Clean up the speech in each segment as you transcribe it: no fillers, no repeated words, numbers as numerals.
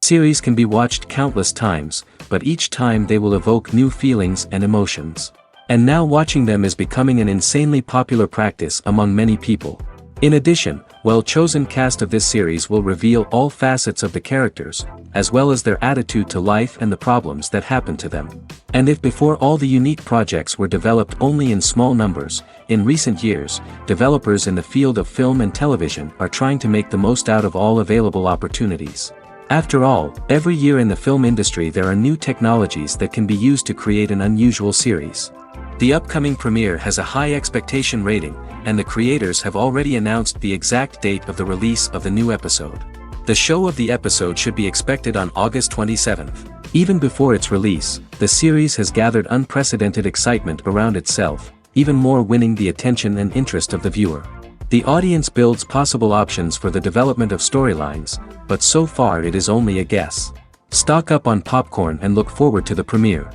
Series can be watched countless times, but each time they will evoke new feelings and emotions. And now watching them is becoming an insanely popular practice among many people. In addition, well-chosen cast of this series will reveal all facets of the characters, as well as their attitude to life and the problems that happen to them. And if before all the unique projects were developed only in small numbers, in recent years, developers in the field of film and television are trying to make the most out of all available opportunities. After all, every year in the film industry there are new technologies that can be used to create an unusual series. The upcoming premiere has a high expectation rating, and the creators have already announced the exact date of the release of the new episode. The show of the episode should be expected on August 27th. Even before its release, the series has gathered unprecedented excitement around itself, even more winning the attention and interest of the viewer. The audience builds possible options for the development of storylines, but so far it is only a guess. Stock up on popcorn and look forward to the premiere.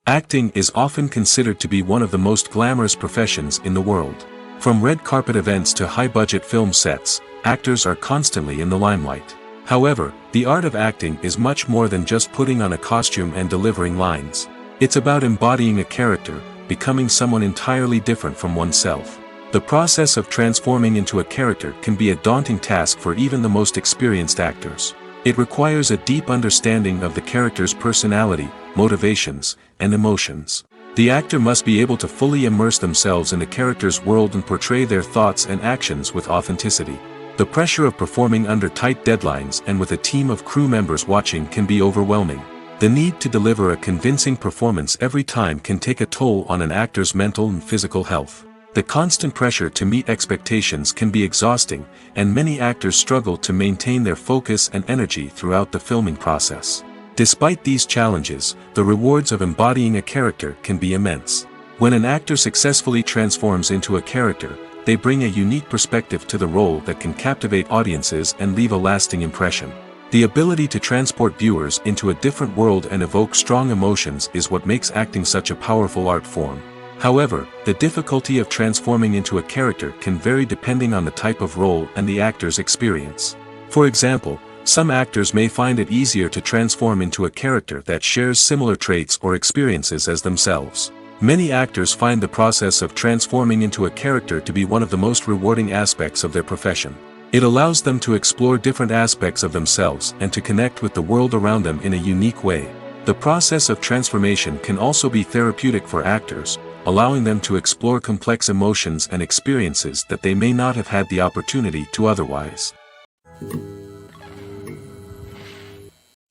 Acting is often considered to be one of the most glamorous professions in the world. From red carpet events to high-budget film sets, actors are constantly in the limelight. However, the art of acting is much more than just putting on a costume and delivering lines. It's about embodying a character, becoming someone entirely different from oneself. The process of transforming into a character can be a daunting task for even the most experienced actors. It requires a deep understanding of the character's personality, motivations, and emotions. The actor must be able to fully immerse themselves in the character's world and portray their thoughts and actions with authenticity. The pressure of performing under tight deadlines and with a team of crew members watching can be overwhelming. The need to deliver a convincing performance every time can take a toll on an actor's mental and physical health. The constant pressure to meet expectations can be exhausting, and many actors struggle to maintain their focus and energy throughout the filming process. Despite these challenges, the rewards of embodying a character can be immense. When an actor successfully transforms into a character, they bring a unique perspective to the role that can captivate audiences and leave a lasting impression. The ability to transport viewers into a different world and evoke strong emotions is what makes acting such a powerful art form. However, the difficulty of transforming into a character can vary depending on the type of role and the actor's experience. For example, some actors may find it easier to transform into a character that shares similar traits or experiences as themselves. Many actors find the process of transforming into a character to be one of the most rewarding aspects of their profession. It allows them to explore different aspects of themselves and to connect with the world around them in a unique way. The process of transformation can also be therapeutic for actors, allowing them to explore complex emotions and experiences that they may not have had the opportunity to otherwise.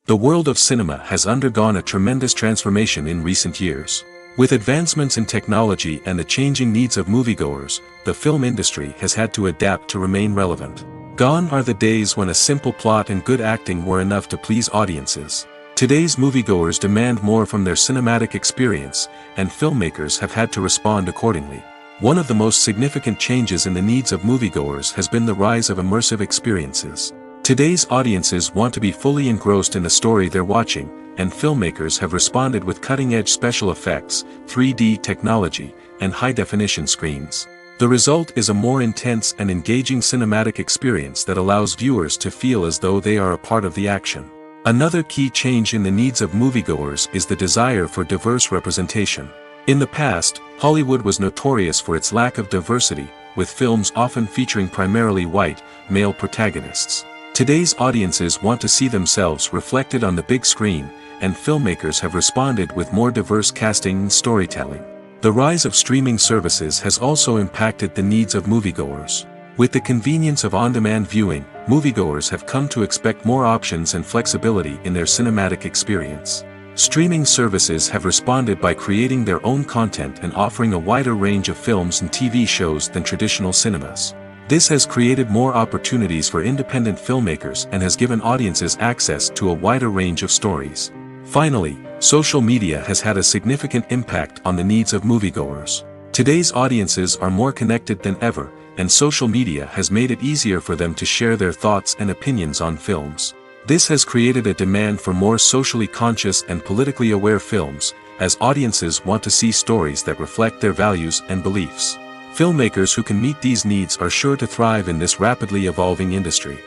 The world of cinema has undergone a tremendous transformation in recent years. With advancements in technology and the changing needs of moviegoers, the film industry has had to adapt to remain relevant. Gone are the days when a simple plot and good acting were enough to please audiences. Today's moviegoers demand more from their cinematic experience, and filmmakers have had to respond accordingly. One of the most significant changes in the needs of moviegoers has been the rise of immersive experiences. Today's audiences want to be fully engrossed in the story they're watching, and filmmakers have responded with cutting-edge special effects, 3D technology, and high-definition screens. The result is a more intense and engaging cinematic experience that allows viewers to feel as though they are a part of the action. Another key change in the needs of moviegoers is the desire for diverse representation. In the past, Hollywood was notorious for its lack of diversity, with films often featuring primarily white, male protagonists. Today's audiences want to see themselves reflected on the big screen, and filmmakers have responded with more diverse casting and storytelling. The rise of streaming services has also impacted the needs of moviegoers. With the convenience of on-demand viewing, moviegoers have come to expect more options and flexibility in their cinematic experience. Streaming services have responded by creating their own content and offering a wider range of films and TV shows than traditional cinemas. This has created more opportunities for independent filmmakers and has given audiences access to a wider range of stories. Finally, social media has had a significant impact on the needs of moviegoers. Today's audiences are more connected than ever, and social media has made it easier for them to share their thoughts and opinions on films. This has created a demand for more socially conscious and politically aware films, as audiences want to see stories that reflect their values and beliefs. Filmmakers who can meet these needs are sure to thrive in this rapidly evolving industry.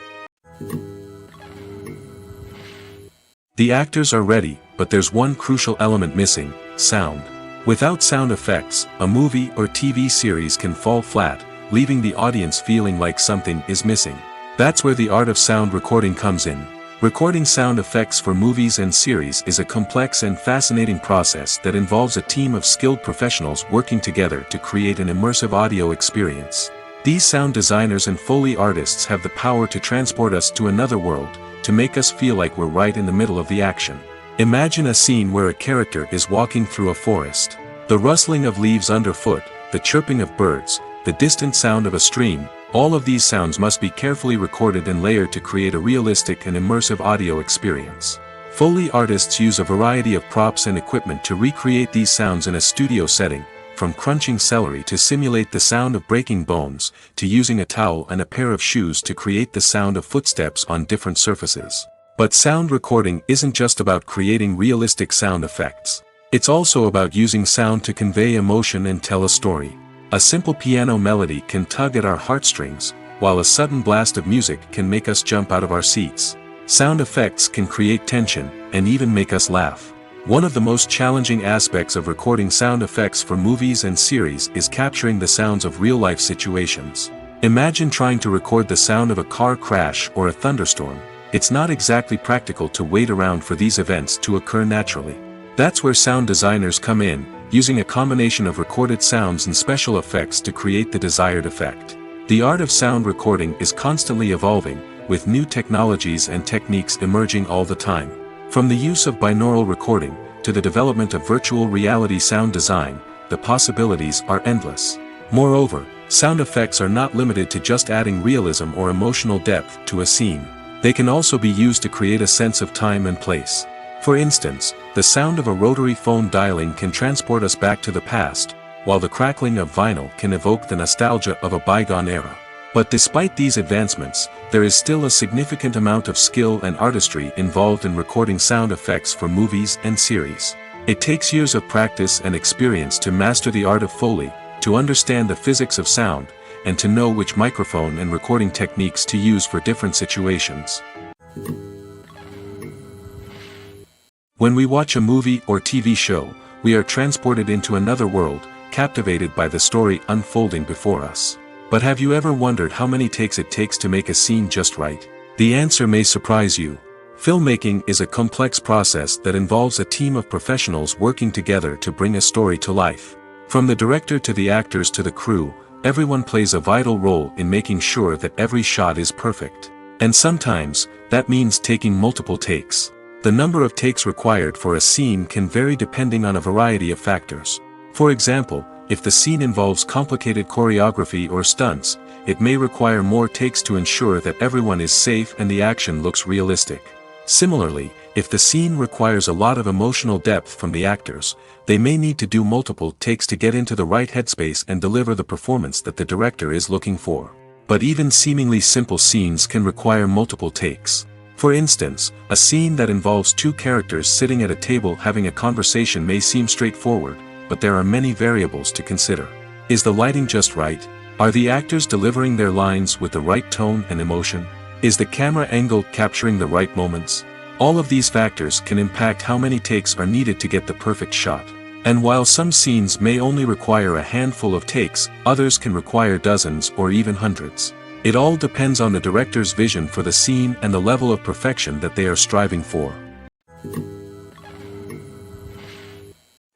The actors are ready, but there's one crucial element missing: sound. Without sound effects, a movie or TV series can fall flat, leaving the audience feeling like something is missing. That's where the art of sound recording comes in. Recording sound effects for movies and series is a complex and fascinating process that involves a team of skilled professionals working together to create an immersive audio experience. These sound designers and Foley artists have the power to transport us to another world, to make us feel like we're right in the middle of the action. Imagine a scene where a character is walking through a forest. The rustling of leaves underfoot, the chirping of birds, the distant sound of a stream, all of these sounds must be carefully recorded and layered to create a realistic and immersive audio experience. Foley artists use a variety of props and equipment to recreate these sounds in a studio setting, from crunching celery to simulate the sound of breaking bones, to using a towel and a pair of shoes to create the sound of footsteps on different surfaces. But sound recording isn't just about creating realistic sound effects. It's also about using sound to convey emotion and tell a story. A simple piano melody can tug at our heartstrings, while a sudden blast of music can make us jump out of our seats. Sound effects can create tension, and even make us laugh. One of the most challenging aspects of recording sound effects for movies and series is capturing the sounds of real-life situations. Imagine trying to record the sound of a car crash or a thunderstorm. It's not exactly practical to wait around for these events to occur naturally. That's where sound designers come in, using a combination of recorded sounds and special effects to create the desired effect. The art of sound recording is constantly evolving, with new technologies and techniques emerging all the time. From the use of binaural recording, to the development of virtual reality sound design, the possibilities are endless. Moreover, sound effects are not limited to just adding realism or emotional depth to a scene. They can also be used to create a sense of time and place. For instance, the sound of a rotary phone dialing can transport us back to the past, while the crackling of vinyl can evoke the nostalgia of a bygone era. But despite these advancements, there is still a significant amount of skill and artistry involved in recording sound effects for movies and series. It takes years of practice and experience to master the art of Foley, to understand the physics of sound, and to know which microphone and recording techniques to use for different situations. When we watch a movie or TV show, we are transported into another world, captivated by the story unfolding before us. But have you ever wondered how many takes it takes to make a scene just right? The answer may surprise you. Filmmaking is a complex process that involves a team of professionals working together to bring a story to life. From the director to the actors to the crew, everyone plays a vital role in making sure that every shot is perfect. And sometimes, that means taking multiple takes. The number of takes required for a scene can vary depending on a variety of factors. For example, if the scene involves complicated choreography or stunts, it may require more takes to ensure that everyone is safe and the action looks realistic. Similarly, if the scene requires a lot of emotional depth from the actors, they may need to do multiple takes to get into the right headspace and deliver the performance that the director is looking for. But even seemingly simple scenes can require multiple takes. For instance, a scene that involves two characters sitting at a table having a conversation may seem straightforward, but there are many variables to consider. Is the lighting just right? Are the actors delivering their lines with the right tone and emotion? Is the camera angle capturing the right moments? All of these factors can impact how many takes are needed to get the perfect shot. And while some scenes may only require a handful of takes, others can require dozens or even hundreds. It all depends on the director's vision for the scene and the level of perfection that they are striving for.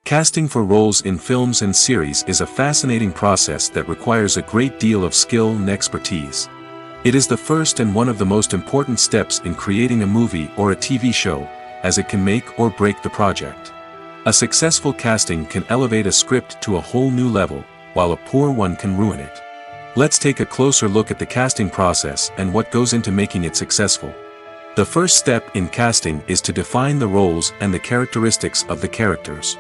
Casting for roles in films and series is a fascinating process that requires a great deal of skill and expertise. It is the first and one of the most important steps in creating a movie or a TV show, as it can make or break the project. A successful casting can elevate a script to a whole new level, while a poor one can ruin it. Let's take a closer look at the casting process and what goes into making it successful. The first step in casting is to define the roles and the characteristics of the characters.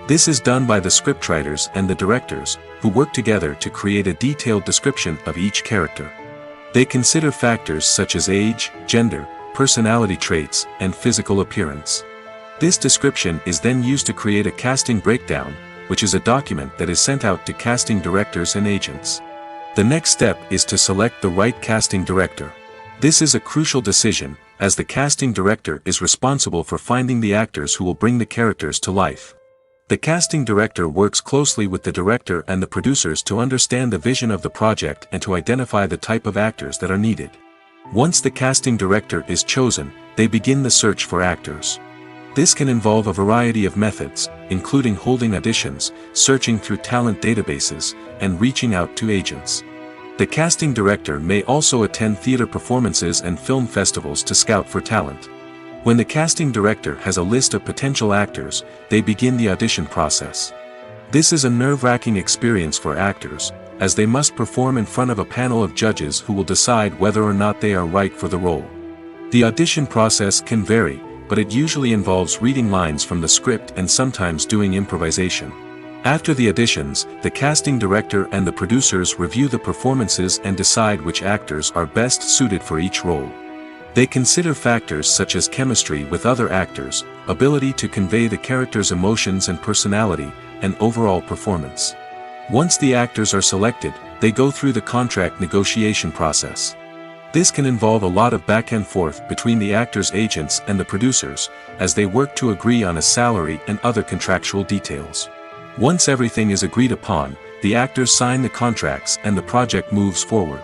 This is done by the scriptwriters and the directors, who work together to create a detailed description of each character. They consider factors such as age, gender, personality traits, and physical appearance. This description is then used to create a casting breakdown, which is a document that is sent out to casting directors and agents. The next step is to select the right casting director. This is a crucial decision, as the casting director is responsible for finding the actors who will bring the characters to life. The casting director works closely with the director and the producers to understand the vision of the project and to identify the type of actors that are needed. Once the casting director is chosen, they begin the search for actors. This can involve a variety of methods, including holding auditions, searching through talent databases, and reaching out to agents. The casting director may also attend theater performances and film festivals to scout for talent. When the casting director has a list of potential actors, they begin the audition process. This is a nerve-wracking experience for actors, as they must perform in front of a panel of judges who will decide whether or not they are right for the role. The audition process can vary, but it usually involves reading lines from the script and sometimes doing improvisation. After the auditions, the casting director and the producers review the performances and decide which actors are best suited for each role. They consider factors such as chemistry with other actors, ability to convey the character's emotions and personality, and overall performance. Once the actors are selected, they go through the contract negotiation process. This can involve a lot of back and forth between the actors' agents and the producers, as they work to agree on a salary and other contractual details. Once everything is agreed upon, the actors sign the contracts and the project moves forward.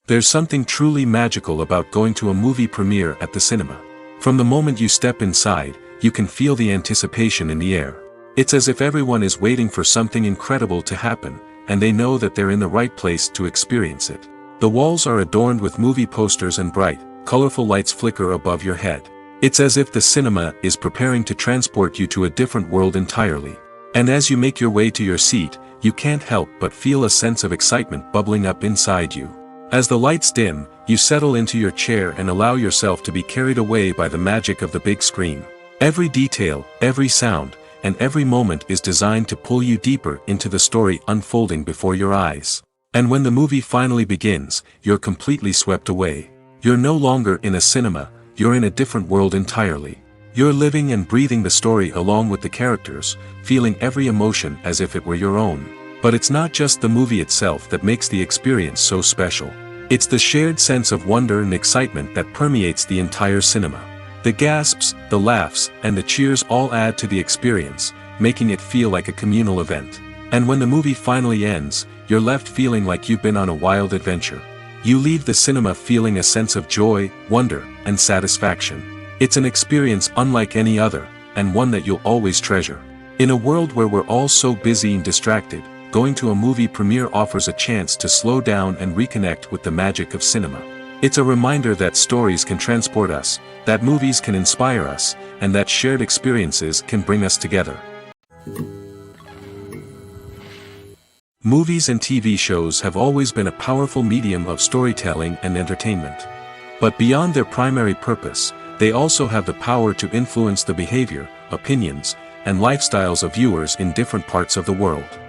There's something truly magical about going to a movie premiere at the cinema. From the moment you step inside, you can feel the anticipation in the air. It's as if everyone is waiting for something incredible to happen, and they know that they're in the right place to experience it. The walls are adorned with movie posters and bright, colorful lights flicker above your head. It's as if the cinema is preparing to transport you to a different world entirely. And as you make your way to your seat, you can't help but feel a sense of excitement bubbling up inside you. As the lights dim, you settle into your chair and allow yourself to be carried away by the magic of the big screen. Every detail, every sound, and every moment is designed to pull you deeper into the story unfolding before your eyes. And when the movie finally begins, you're completely swept away. You're no longer in a cinema, you're in a different world entirely. You're living and breathing the story along with the characters, feeling every emotion as if it were your own. But it's not just the movie itself that makes the experience so special. It's the shared sense of wonder and excitement that permeates the entire cinema. The gasps, the laughs, and the cheers all add to the experience, making it feel like a communal event. And when the movie finally ends, you're left feeling like you've been on a wild adventure. You leave the cinema feeling a sense of joy, wonder, and satisfaction. It's an experience unlike any other, and one that you'll always treasure. In a world where we're all so busy and distracted, going to a movie premiere offers a chance to slow down and reconnect with the magic of cinema. It's a reminder that stories can transport us, that movies can inspire us, and that shared experiences can bring us together. Movies and TV shows have always been a powerful medium of storytelling and entertainment. But beyond their primary purpose, they also have the power to influence the behavior, opinions, and lifestyles of viewers in different parts of the world.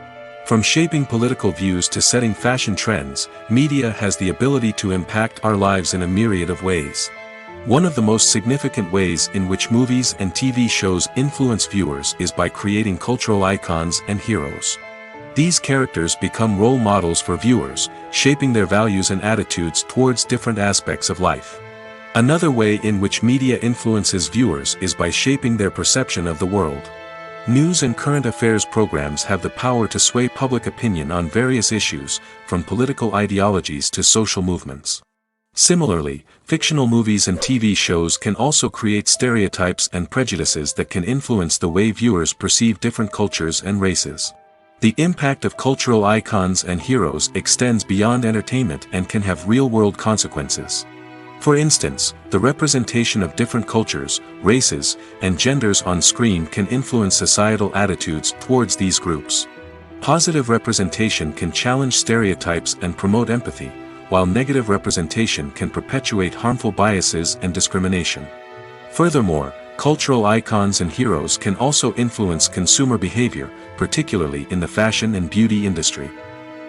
From shaping political views to setting fashion trends, media has the ability to impact our lives in a myriad of ways. One of the most significant ways in which movies and TV shows influence viewers is by creating cultural icons and heroes. These characters become role models for viewers, shaping their values and attitudes towards different aspects of life. Another way in which media influences viewers is by shaping their perception of the world. News and current affairs programs have the power to sway public opinion on various issues, from political ideologies to social movements. Similarly, fictional movies and TV shows can also create stereotypes and prejudices that can influence the way viewers perceive different cultures and races. The impact of cultural icons and heroes extends beyond entertainment and can have real-world consequences. For instance, the representation of different cultures, races, and genders on screen can influence societal attitudes towards these groups. Positive representation can challenge stereotypes and promote empathy, while negative representation can perpetuate harmful biases and discrimination. Furthermore, cultural icons and heroes can also influence consumer behavior, particularly in the fashion and beauty industry.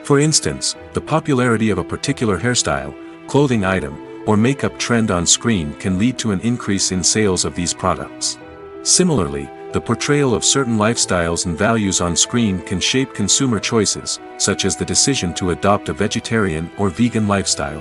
For instance, the popularity of a particular hairstyle, clothing item, or makeup trend on screen can lead to an increase in sales of these products. Similarly, the portrayal of certain lifestyles and values on screen can shape consumer choices, such as the decision to adopt a vegetarian or vegan lifestyle.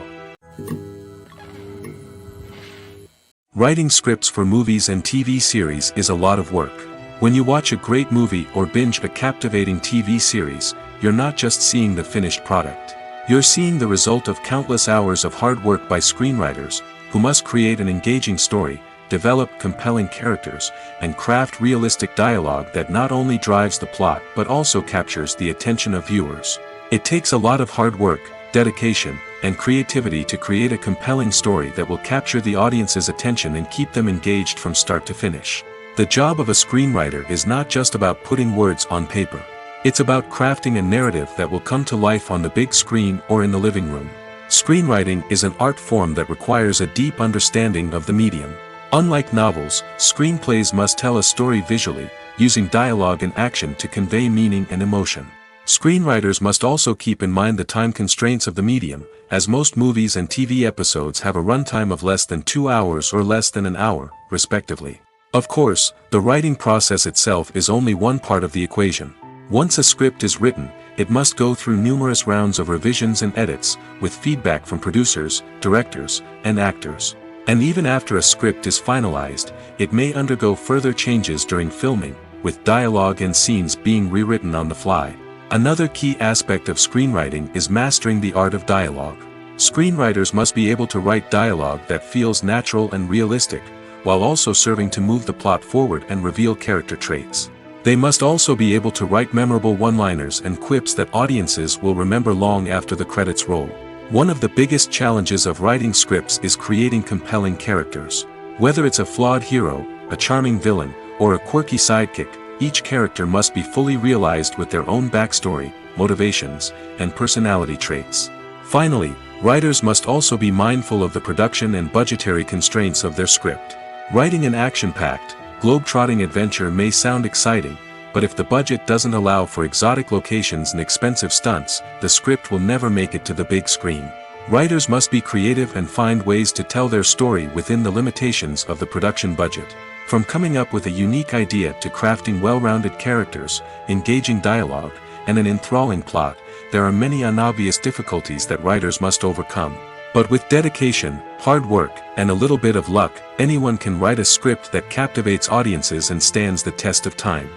Writing scripts for movies and TV series is a lot of work. When you watch a great movie or binge a captivating TV series, you're not just seeing the finished product. You're seeing the result of countless hours of hard work by screenwriters, who must create an engaging story, develop compelling characters, and craft realistic dialogue that not only drives the plot but also captures the attention of viewers. It takes a lot of hard work, dedication, and creativity to create a compelling story that will capture the audience's attention and keep them engaged from start to finish. The job of a screenwriter is not just about putting words on paper. It's about crafting a narrative that will come to life on the big screen or in the living room. Screenwriting is an art form that requires a deep understanding of the medium. Unlike novels, screenplays must tell a story visually, using dialogue and action to convey meaning and emotion. Screenwriters must also keep in mind the time constraints of the medium, as most movies and TV episodes have a runtime of less than 2 hours or less than an hour, respectively. Of course, the writing process itself is only one part of the equation. Once a script is written, it must go through numerous rounds of revisions and edits, with feedback from producers, directors, and actors. And even after a script is finalized, it may undergo further changes during filming, with dialogue and scenes being rewritten on the fly. Another key aspect of screenwriting is mastering the art of dialogue. Screenwriters must be able to write dialogue that feels natural and realistic, while also serving to move the plot forward and reveal character traits. They must also be able to write memorable one-liners and quips that audiences will remember long after the credits roll. One of the biggest challenges of writing scripts is creating compelling characters. Whether it's a flawed hero, a charming villain, or a quirky sidekick, each character must be fully realized with their own backstory, motivations, and personality traits. Finally, writers must also be mindful of the production and budgetary constraints of their script. Writing an action-packed, globe-trotting adventure may sound exciting, but if the budget doesn't allow for exotic locations and expensive stunts, the script will never make it to the big screen. Writers must be creative and find ways to tell their story within the limitations of the production budget. From coming up with a unique idea to crafting well-rounded characters, engaging dialogue, and an enthralling plot, there are many unobvious difficulties that writers must overcome. But with dedication, hard work, and a little bit of luck, anyone can write a script that captivates audiences and stands the test of time.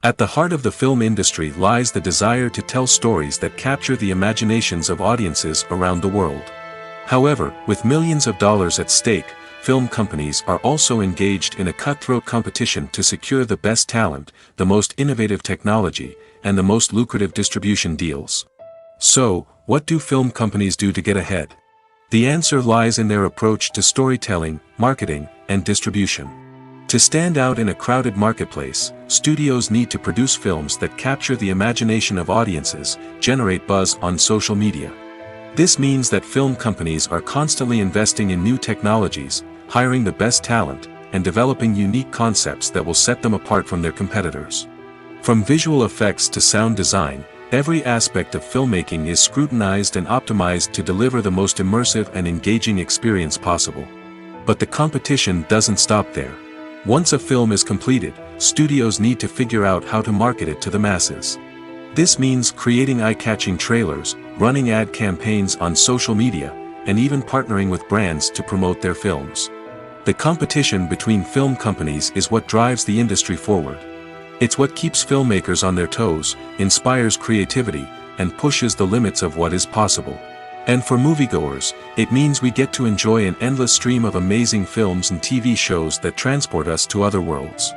At the heart of the film industry lies the desire to tell stories that capture the imaginations of audiences around the world. However, with millions of dollars at stake, film companies are also engaged in a cutthroat competition to secure the best talent, the most innovative technology, and the most lucrative distribution deals. So, what do film companies do to get ahead? The answer lies in their approach to storytelling, marketing, and distribution. To stand out in a crowded marketplace, studios need to produce films that capture the imagination of audiences, generate buzz on social media. This means that film companies are constantly investing in new technologies, hiring the best talent, and developing unique concepts that will set them apart from their competitors. From visual effects to sound design, every aspect of filmmaking is scrutinized and optimized to deliver the most immersive and engaging experience possible. But the competition doesn't stop there. Once a film is completed, studios need to figure out how to market it to the masses. This means creating eye-catching trailers, running ad campaigns on social media, and even partnering with brands to promote their films. The competition between film companies is what drives the industry forward. It's what keeps filmmakers on their toes, inspires creativity, and pushes the limits of what is possible. And for moviegoers, it means we get to enjoy an endless stream of amazing films and TV shows that transport us to other worlds.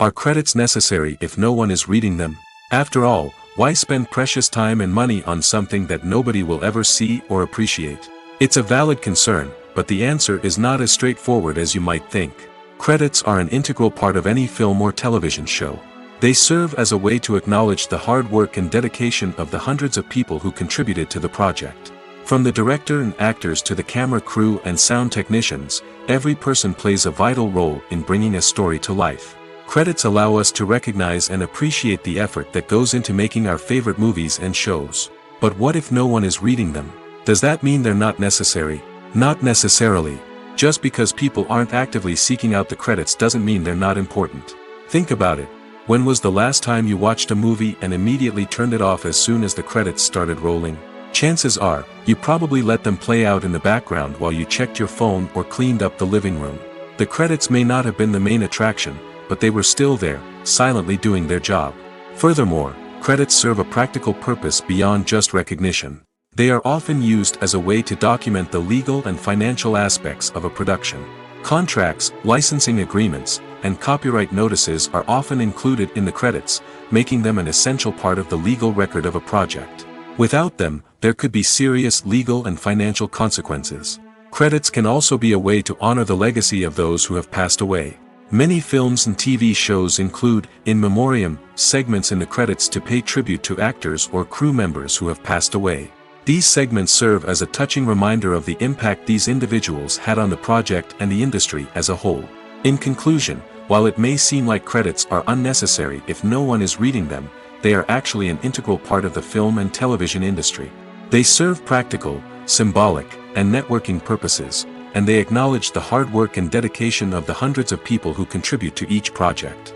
Are credits necessary if no one is reading them? After all, why spend precious time and money on something that nobody will ever see or appreciate? It's a valid concern, but the answer is not as straightforward as you might think. Credits are an integral part of any film or television show. They serve as a way to acknowledge the hard work and dedication of the hundreds of people who contributed to the project. From the director and actors to the camera crew and sound technicians, every person plays a vital role in bringing a story to life. Credits allow us to recognize and appreciate the effort that goes into making our favorite movies and shows. But what if no one is reading them? Does that mean they're not necessary? Not necessarily. Just because people aren't actively seeking out the credits doesn't mean they're not important. Think about it. When was the last time you watched a movie and immediately turned it off as soon as the credits started rolling? Chances are, you probably let them play out in the background while you checked your phone or cleaned up the living room. The credits may not have been the main attraction, but they were still there, silently doing their job. Furthermore, credits serve a practical purpose beyond just recognition. They are often used as a way to document the legal and financial aspects of a production. Contracts, licensing agreements, and copyright notices are often included in the credits, making them an essential part of the legal record of a project. Without them, there could be serious legal and financial consequences. Credits can also be a way to honor the legacy of those who have passed away. Many films and TV shows include, in memoriam, segments in the credits to pay tribute to actors or crew members who have passed away. These segments serve as a touching reminder of the impact these individuals had on the project and the industry as a whole. In conclusion, while it may seem like credits are unnecessary if no one is reading them, they are actually an integral part of the film and television industry. They serve practical, symbolic, and networking purposes, and they acknowledge the hard work and dedication of the hundreds of people who contribute to each project.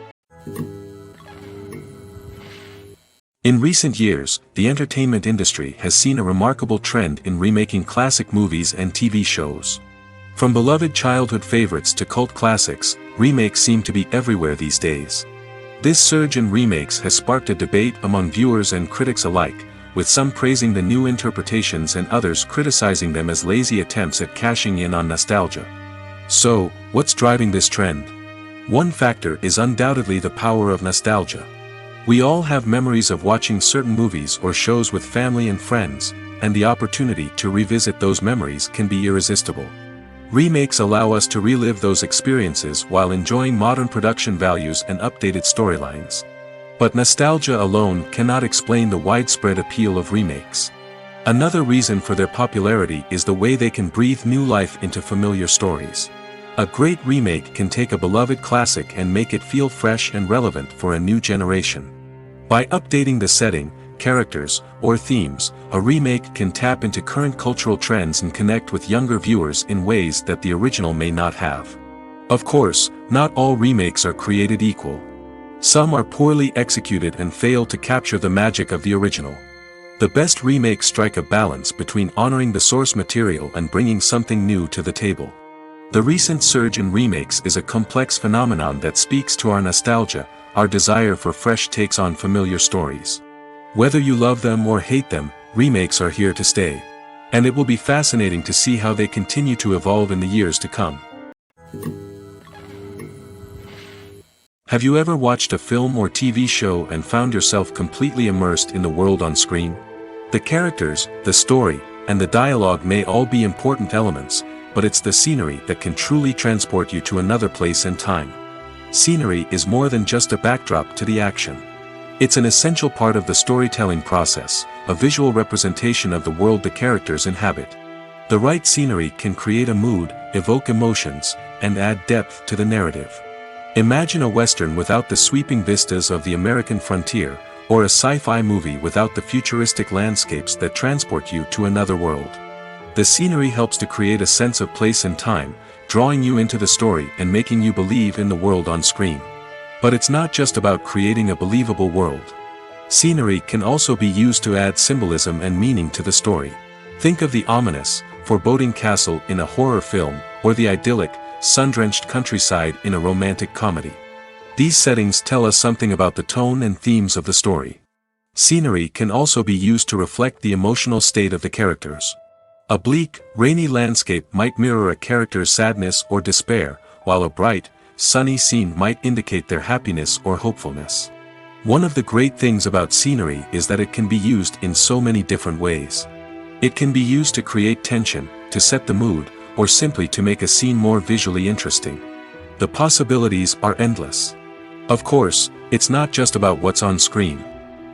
In recent years, the entertainment industry has seen a remarkable trend in remaking classic movies and TV shows. From beloved childhood favorites to cult classics, remakes seem to be everywhere these days. This surge in remakes has sparked a debate among viewers and critics alike, with some praising the new interpretations and others criticizing them as lazy attempts at cashing in on nostalgia. So, what's driving this trend? One factor is undoubtedly the power of nostalgia. We all have memories of watching certain movies or shows with family and friends, and the opportunity to revisit those memories can be irresistible. Remakes allow us to relive those experiences while enjoying modern production values and updated storylines. But nostalgia alone cannot explain the widespread appeal of remakes. Another reason for their popularity is the way they can breathe new life into familiar stories. A great remake can take a beloved classic and make it feel fresh and relevant for a new generation. By updating the setting, characters, or themes, a remake can tap into current cultural trends and connect with younger viewers in ways that the original may not have. Of course, not all remakes are created equal. Some are poorly executed and fail to capture the magic of the original. The best remakes strike a balance between honoring the source material and bringing something new to the table. The recent surge in remakes is a complex phenomenon that speaks to our nostalgia, our desire for fresh takes on familiar stories. Whether you love them or hate them, remakes are here to stay. And it will be fascinating to see how they continue to evolve in the years to come. Have you ever watched a film or TV show and found yourself completely immersed in the world on screen? The characters, the story, and the dialogue may all be important elements, but it's the scenery that can truly transport you to another place and time. Scenery is more than just a backdrop to the action. It's an essential part of the storytelling process, a visual representation of the world the characters inhabit. The right scenery can create a mood, evoke emotions, and add depth to the narrative. Imagine a Western without the sweeping vistas of the American frontier, or a sci-fi movie without the futuristic landscapes that transport you to another world. The scenery helps to create a sense of place and time, drawing you into the story and making you believe in the world on screen. But it's not just about creating a believable world. Scenery can also be used to add symbolism and meaning to the story. Think of the ominous, foreboding castle in a horror film, or the idyllic, sun-drenched countryside in a romantic comedy. These settings tell us something about the tone and themes of the story. Scenery can also be used to reflect the emotional state of the characters. A bleak, rainy landscape might mirror a character's sadness or despair, while a bright, sunny scene might indicate their happiness or hopefulness. One of the great things about scenery is that it can be used in so many different ways. It can be used to create tension, to set the mood, or simply to make a scene more visually interesting. The possibilities are endless. Of course, it's not just about what's on screen.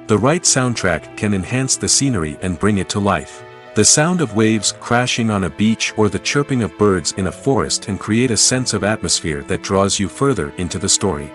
The right soundtrack can enhance the scenery and bring it to life. The sound of waves crashing on a beach or the chirping of birds in a forest can create a sense of atmosphere that draws you further into the story.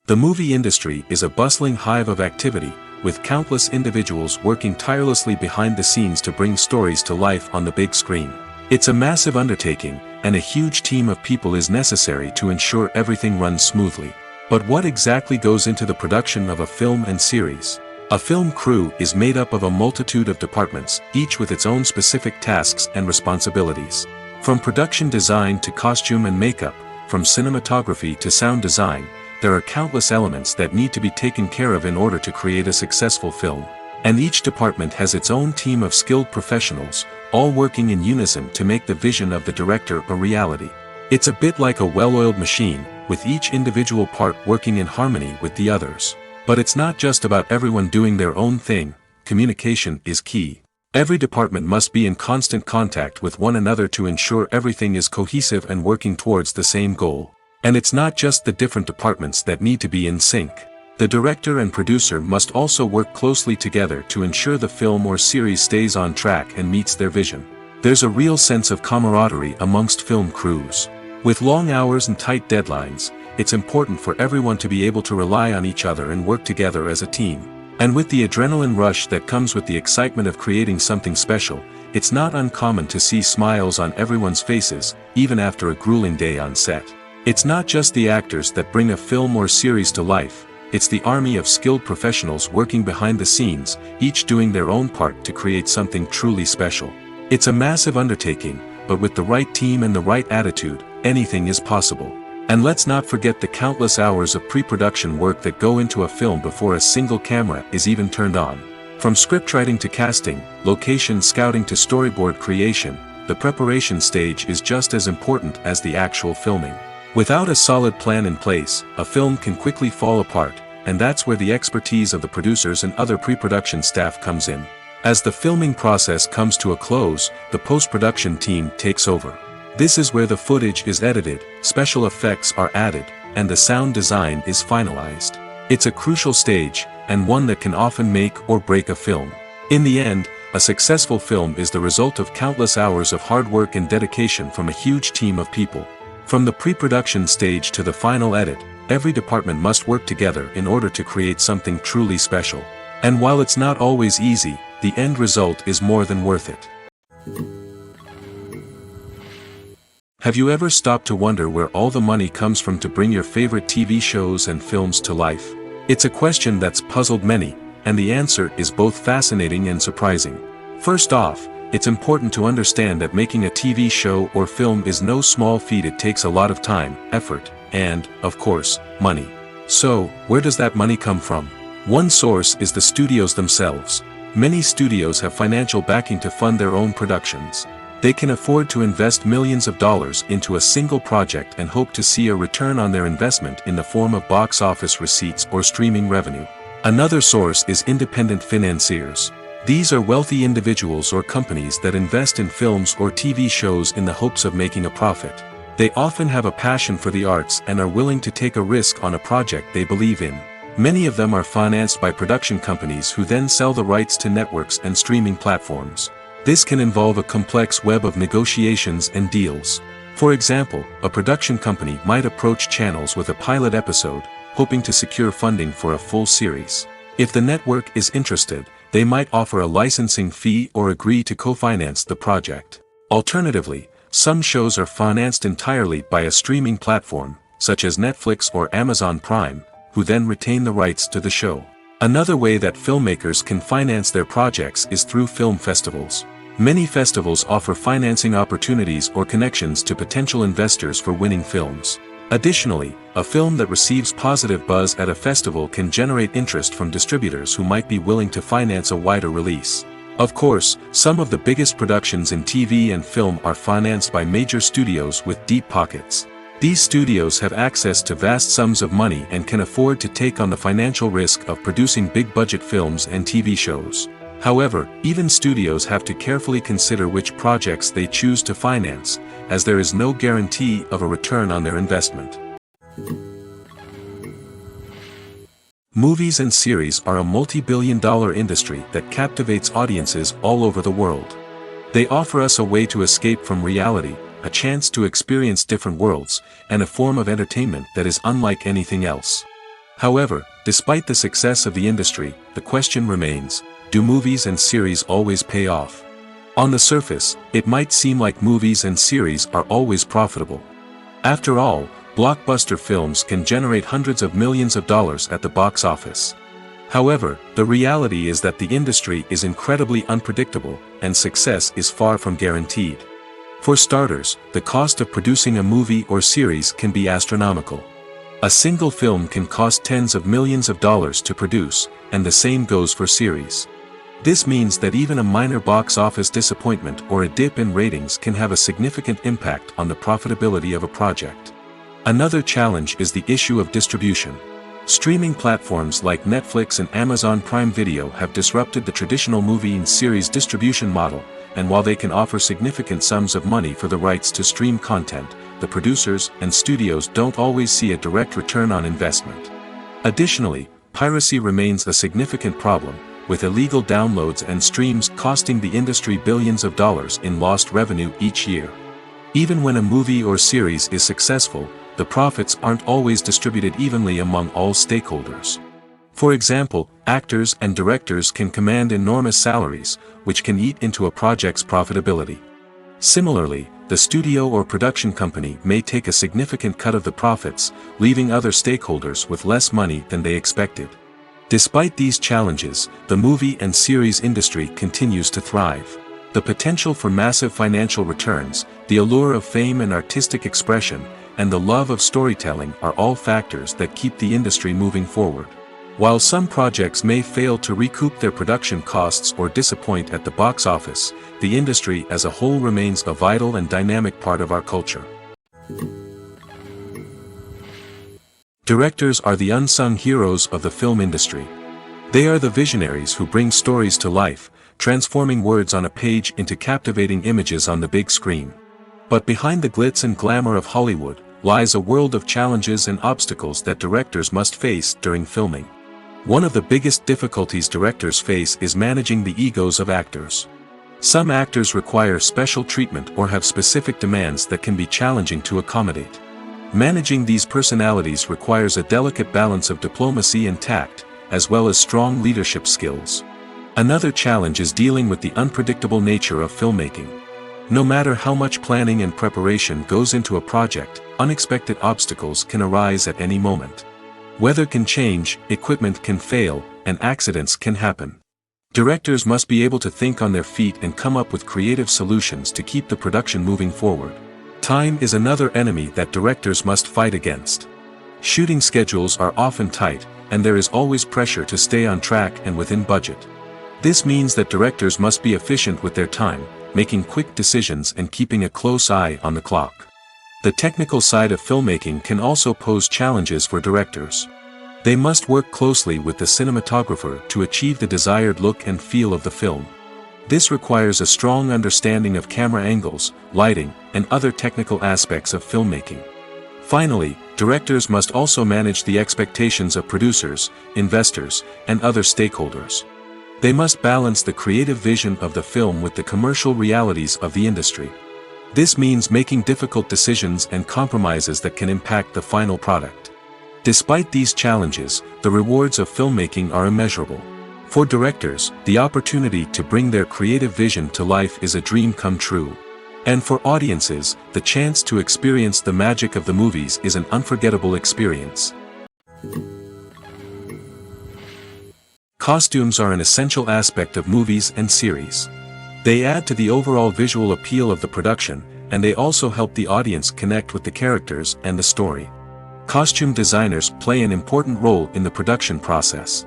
The movie industry is a bustling hive of activity, with countless individuals working tirelessly behind the scenes to bring stories to life on the big screen. It's a massive undertaking, and a huge team of people is necessary to ensure everything runs smoothly. But what exactly goes into the production of a film and series? A film crew is made up of a multitude of departments, each with its own specific tasks and responsibilities. From production design to costume and makeup, from cinematography to sound design, there are countless elements that need to be taken care of in order to create a successful film. And each department has its own team of skilled professionals, all working in unison to make the vision of the director a reality. It's a bit like a well-oiled machine, with each individual part working in harmony with the others. But it's not just about everyone doing their own thing. Communication is key. Every department must be in constant contact with one another to ensure everything is cohesive and working towards the same goal. And it's not just the different departments that need to be in sync. The director and producer must also work closely together to ensure the film or series stays on track and meets their vision. There's a real sense of camaraderie amongst film crews. With long hours and tight deadlines, it's important for everyone to be able to rely on each other and work together as a team. And with the adrenaline rush that comes with the excitement of creating something special, it's not uncommon to see smiles on everyone's faces, even after a grueling day on set. It's not just the actors that bring a film or series to life, it's the army of skilled professionals working behind the scenes, each doing their own part to create something truly special. It's a massive undertaking, but with the right team and the right attitude, anything is possible. And let's not forget the countless hours of pre-production work that go into a film before a single camera is even turned on. From scriptwriting to casting, location scouting to storyboard creation, the preparation stage is just as important as the actual filming. Without a solid plan in place, a film can quickly fall apart, and that's where the expertise of the producers and other pre-production staff comes in. As the filming process comes to a close, the post-production team takes over. This is where the footage is edited, special effects are added, and the sound design is finalized. It's a crucial stage, and one that can often make or break a film. In the end, a successful film is the result of countless hours of hard work and dedication from a huge team of people. From the pre-production stage to the final edit, every department must work together in order to create something truly special. And while it's not always easy, the end result is more than worth it. Have you ever stopped to wonder where all the money comes from to bring your favorite TV shows and films to life? It's a question that's puzzled many, and the answer is both fascinating and surprising. First off, it's important to understand that making a TV show or film is no small feat. It takes a lot of time, effort, and, of course, money. So, where does that money come from? One source is the studios themselves. Many studios have financial backing to fund their own productions. They can afford to invest millions of dollars into a single project and hope to see a return on their investment in the form of box office receipts or streaming revenue. Another source is independent financiers. These are wealthy individuals or companies that invest in films or TV shows in the hopes of making a profit. They often have a passion for the arts and are willing to take a risk on a project they believe in. Many of them are financed by production companies who then sell the rights to networks and streaming platforms. This can involve a complex web of negotiations and deals. For example, a production company might approach channels with a pilot episode, hoping to secure funding for a full series. If the network is interested, they might offer a licensing fee or agree to co-finance the project. Alternatively, some shows are financed entirely by a streaming platform, such as Netflix or Amazon Prime, who then retain the rights to the show. Another way that filmmakers can finance their projects is through film festivals. Many festivals offer financing opportunities or connections to potential investors for winning films. Additionally, a film that receives positive buzz at a festival can generate interest from distributors who might be willing to finance a wider release. Of course, some of the biggest productions in TV and film are financed by major studios with deep pockets. These studios have access to vast sums of money and can afford to take on the financial risk of producing big-budget films and TV shows. However, even studios have to carefully consider which projects they choose to finance, as there is no guarantee of a return on their investment. Movies and series are a multi-billion-dollar industry that captivates audiences all over the world. They offer us a way to escape from reality, a chance to experience different worlds, and a form of entertainment that is unlike anything else. However, despite the success of the industry, the question remains, do movies and series always pay off? On the surface, it might seem like movies and series are always profitable. After all, blockbuster films can generate hundreds of millions of dollars at the box office. However, the reality is that the industry is incredibly unpredictable, and success is far from guaranteed. For starters, the cost of producing a movie or series can be astronomical. A single film can cost tens of millions of dollars to produce, and the same goes for series. This means that even a minor box office disappointment or a dip in ratings can have a significant impact on the profitability of a project. Another challenge is the issue of distribution. Streaming platforms like Netflix and Amazon Prime Video have disrupted the traditional movie and series distribution model, and while they can offer significant sums of money for the rights to stream content, the producers and studios don't always see a direct return on investment. Additionally, piracy remains a significant problem, with illegal downloads and streams costing the industry billions of dollars in lost revenue each year. Even when a movie or series is successful, the profits aren't always distributed evenly among all stakeholders. For example, actors and directors can command enormous salaries, which can eat into a project's profitability. Similarly, the studio or production company may take a significant cut of the profits, leaving other stakeholders with less money than they expected. Despite these challenges, the movie and series industry continues to thrive. The potential for massive financial returns, the allure of fame and artistic expression, and the love of storytelling are all factors that keep the industry moving forward. While some projects may fail to recoup their production costs or disappoint at the box office, the industry as a whole remains a vital and dynamic part of our culture. Directors are the unsung heroes of the film industry. They are the visionaries who bring stories to life, transforming words on a page into captivating images on the big screen. But behind the glitz and glamour of Hollywood, lies a world of challenges and obstacles that directors must face during filming. One of the biggest difficulties directors face is managing the egos of actors. Some actors require special treatment or have specific demands that can be challenging to accommodate. Managing these personalities requires a delicate balance of diplomacy and tact, as well as strong leadership skills. Another challenge is dealing with the unpredictable nature of filmmaking. No matter how much planning and preparation goes into a project, unexpected obstacles can arise at any moment. Weather can change, equipment can fail, and accidents can happen. Directors must be able to think on their feet and come up with creative solutions to keep the production moving forward. Time is another enemy that directors must fight against. Shooting schedules are often tight, and there is always pressure to stay on track and within budget. This means that directors must be efficient with their time, making quick decisions and keeping a close eye on the clock. The technical side of filmmaking can also pose challenges for directors. They must work closely with the cinematographer to achieve the desired look and feel of the film. This requires a strong understanding of camera angles, lighting, and other technical aspects of filmmaking. Finally, directors must also manage the expectations of producers, investors, and other stakeholders. They must balance the creative vision of the film with the commercial realities of the industry. This means making difficult decisions and compromises that can impact the final product. Despite these challenges, the rewards of filmmaking are immeasurable. For directors, the opportunity to bring their creative vision to life is a dream come true. And for audiences, the chance to experience the magic of the movies is an unforgettable experience. Costumes are an essential aspect of movies and series. They add to the overall visual appeal of the production, and they also help the audience connect with the characters and the story. Costume designers play an important role in the production process.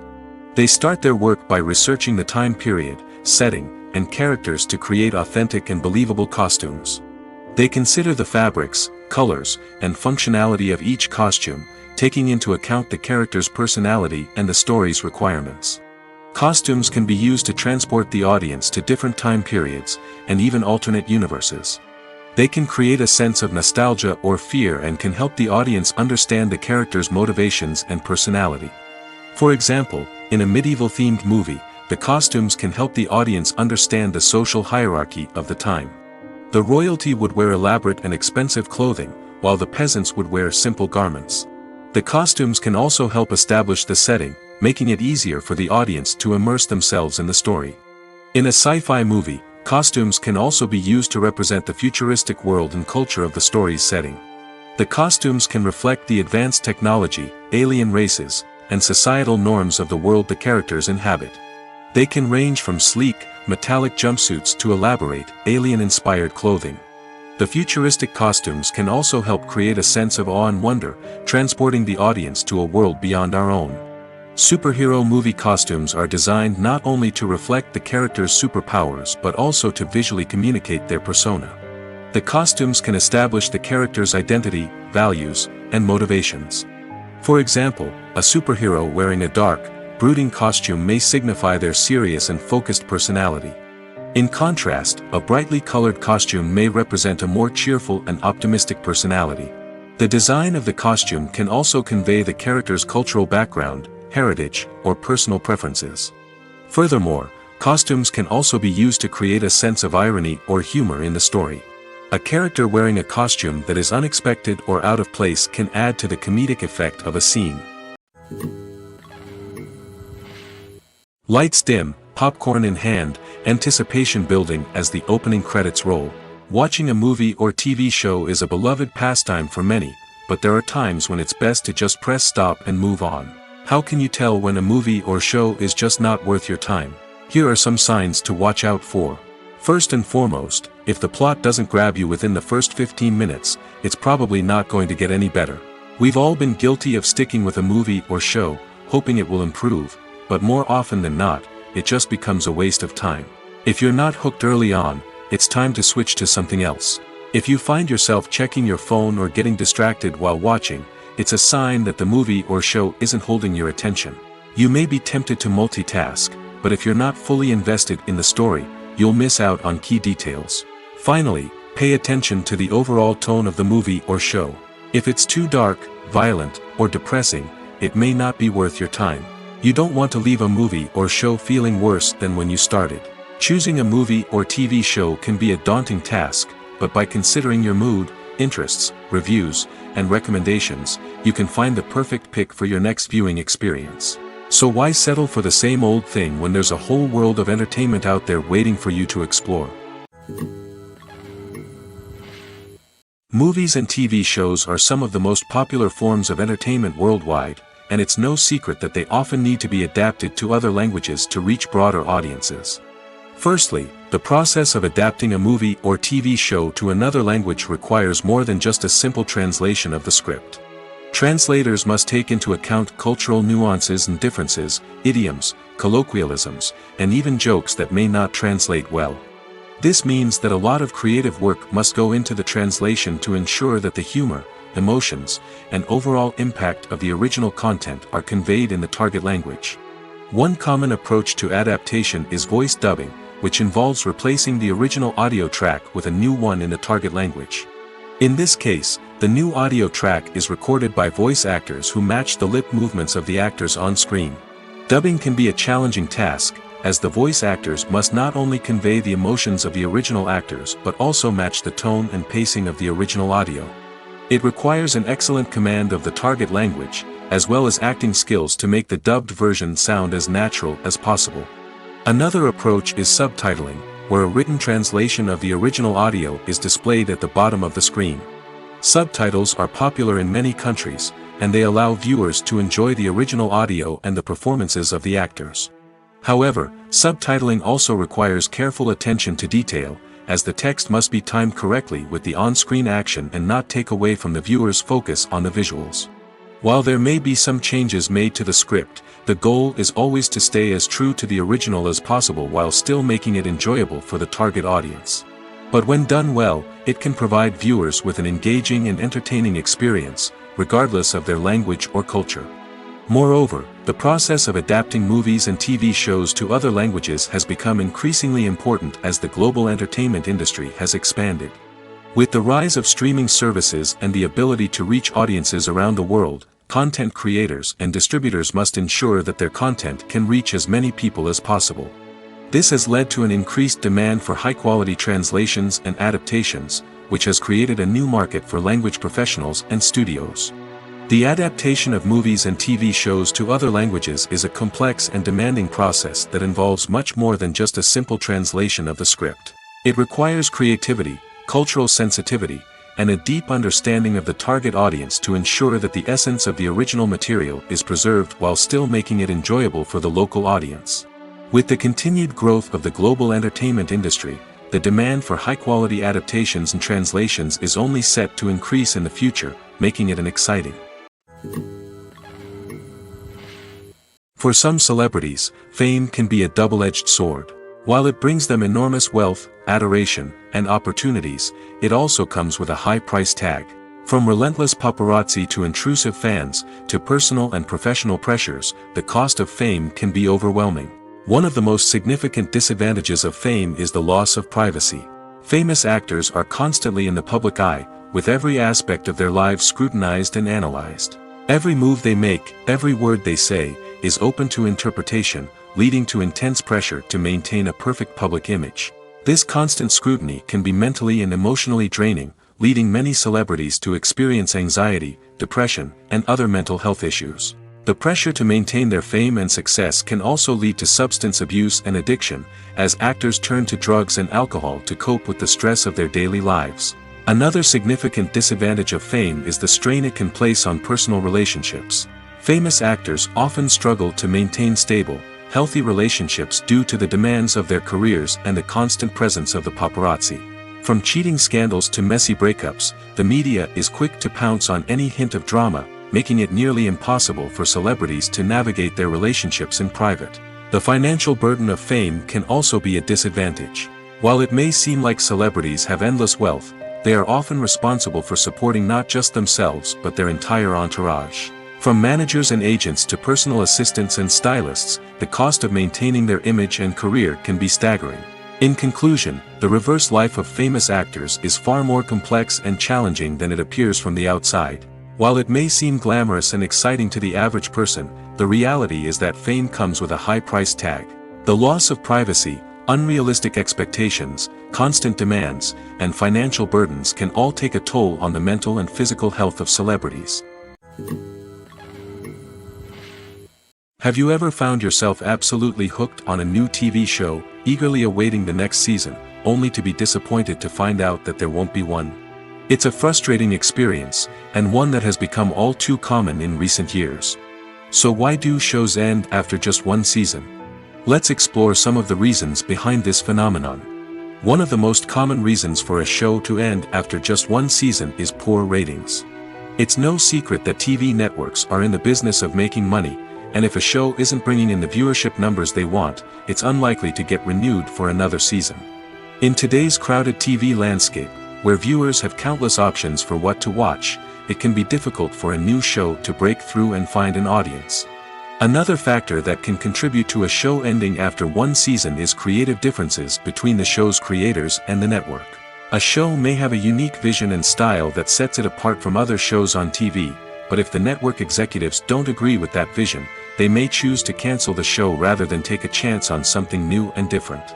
They start their work by researching the time period, setting, and characters to create authentic and believable costumes. They consider the fabrics, colors, and functionality of each costume, taking into account the character's personality and the story's requirements. Costumes can be used to transport the audience to different time periods, and even alternate universes. They can create a sense of nostalgia or fear and can help the audience understand the character's motivations and personality. For example, in a medieval-themed movie, the costumes can help the audience understand the social hierarchy of the time. The royalty would wear elaborate and expensive clothing, while the peasants would wear simple garments. The costumes can also help establish the setting, making it easier for the audience to immerse themselves in the story. In a sci-fi movie, costumes can also be used to represent the futuristic world and culture of the story's setting. The costumes can reflect the advanced technology, alien races, and societal norms of the world the characters inhabit. They can range from sleek, metallic jumpsuits to elaborate, alien-inspired clothing. The futuristic costumes can also help create a sense of awe and wonder, transporting the audience to a world beyond our own. Superhero movie costumes are designed not only to reflect the character's superpowers but also to visually communicate their persona. The costumes can establish the character's identity, values, and motivations. For example, a superhero wearing a dark, brooding costume may signify their serious and focused personality. In contrast, a brightly colored costume may represent a more cheerful and optimistic personality. The design of the costume can also convey the character's cultural background, heritage, or personal preferences. Furthermore, costumes can also be used to create a sense of irony or humor in the story. A character wearing a costume that is unexpected or out of place can add to the comedic effect of a scene. Lights dim, popcorn in hand, anticipation building as the opening credits roll. Watching a movie or TV show is a beloved pastime for many, but there are times when it's best to just press stop and move on. How can you tell when a movie or show is just not worth your time? Here are some signs to watch out for. First and foremost, if the plot doesn't grab you within the first 15 minutes, it's probably not going to get any better. We've all been guilty of sticking with a movie or show, hoping it will improve, but more often than not, it just becomes a waste of time. If you're not hooked early on, it's time to switch to something else. If you find yourself checking your phone or getting distracted while watching, it's a sign that the movie or show isn't holding your attention. You may be tempted to multitask, but if you're not fully invested in the story, you'll miss out on key details. Finally, pay attention to the overall tone of the movie or show. If it's too dark, violent, or depressing, it may not be worth your time. You don't want to leave a movie or show feeling worse than when you started. Choosing a movie or TV show can be a daunting task, but by considering your mood, interests, reviews, and recommendations, you can find the perfect pick for your next viewing experience. So why settle for the same old thing when there's a whole world of entertainment out there waiting for you to explore? Movies and TV shows are some of the most popular forms of entertainment worldwide, and it's no secret that they often need to be adapted to other languages to reach broader audiences. Firstly, the process of adapting a movie or TV show to another language requires more than just a simple translation of the script. Translators must take into account cultural nuances and differences, idioms, colloquialisms, and even jokes that may not translate well. This means that a lot of creative work must go into the translation to ensure that the humor, emotions, and overall impact of the original content are conveyed in the target language. One common approach to adaptation is voice dubbing, which involves replacing the original audio track with a new one in the target language. In this case, the new audio track is recorded by voice actors who match the lip movements of the actors on screen. Dubbing can be a challenging task, as the voice actors must not only convey the emotions of the original actors but also match the tone and pacing of the original audio. It requires an excellent command of the target language, as well as acting skills to make the dubbed version sound as natural as possible. Another approach is subtitling, where a written translation of the original audio is displayed at the bottom of the screen. Subtitles are popular in many countries, and they allow viewers to enjoy the original audio and the performances of the actors. However, subtitling also requires careful attention to detail, as the text must be timed correctly with the on-screen action and not take away from the viewer's focus on the visuals. While there may be some changes made to the script, the goal is always to stay as true to the original as possible while still making it enjoyable for the target audience. But when done well, it can provide viewers with an engaging and entertaining experience, regardless of their language or culture. Moreover, the process of adapting movies and TV shows to other languages has become increasingly important as the global entertainment industry has expanded. With the rise of streaming services and the ability to reach audiences around the world, content creators and distributors must ensure that their content can reach as many people as possible. This has led to an increased demand for high-quality translations and adaptations, which has created a new market for language professionals and studios. The adaptation of movies and TV shows to other languages is a complex and demanding process that involves much more than just a simple translation of the script. It requires creativity, cultural sensitivity, and a deep understanding of the target audience to ensure that the essence of the original material is preserved while still making it enjoyable for the local audience. With the continued growth of the global entertainment industry, the demand for high-quality adaptations and translations is only set to increase in the future, making it an exciting. For some celebrities, fame can be a double-edged sword. While it brings them enormous wealth, adoration, and opportunities, it also comes with a high price tag. From relentless paparazzi to intrusive fans, to personal and professional pressures, the cost of fame can be overwhelming. One of the most significant disadvantages of fame is the loss of privacy. Famous actors are constantly in the public eye, with every aspect of their lives scrutinized and analyzed. Every move they make, every word they say, is open to interpretation, leading to intense pressure to maintain a perfect public image. This constant scrutiny can be mentally and emotionally draining, leading many celebrities to experience anxiety, depression, and other mental health issues. The pressure to maintain their fame and success can also lead to substance abuse and addiction, as actors turn to drugs and alcohol to cope with the stress of their daily lives. Another significant disadvantage of fame is the strain it can place on personal relationships. Famous actors often struggle to maintain stable, healthy relationships due to the demands of their careers and the constant presence of the paparazzi. From cheating scandals to messy breakups, the media is quick to pounce on any hint of drama, making it nearly impossible for celebrities to navigate their relationships in private. The financial burden of fame can also be a disadvantage. While it may seem like celebrities have endless wealth, they are often responsible for supporting not just themselves but their entire entourage. From managers and agents to personal assistants and stylists, the cost of maintaining their image and career can be staggering. In conclusion, the reverse life of famous actors is far more complex and challenging than it appears from the outside. While it may seem glamorous and exciting to the average person, the reality is that fame comes with a high price tag. The loss of privacy, unrealistic expectations, constant demands, and financial burdens can all take a toll on the mental and physical health of celebrities. Have you ever found yourself absolutely hooked on a new TV show, eagerly awaiting the next season, only to be disappointed to find out that there won't be one? It's a frustrating experience, and one that has become all too common in recent years. So why do shows end after just one season? Let's explore some of the reasons behind this phenomenon. One of the most common reasons for a show to end after just one season is poor ratings. It's no secret that TV networks are in the business of making money, and if a show isn't bringing in the viewership numbers they want, it's unlikely to get renewed for another season. In today's crowded TV landscape, where viewers have countless options for what to watch, it can be difficult for a new show to break through and find an audience. Another factor that can contribute to a show ending after one season is creative differences between the show's creators and the network. A show may have a unique vision and style that sets it apart from other shows on TV, but if the network executives don't agree with that vision, they may choose to cancel the show rather than take a chance on something new and different.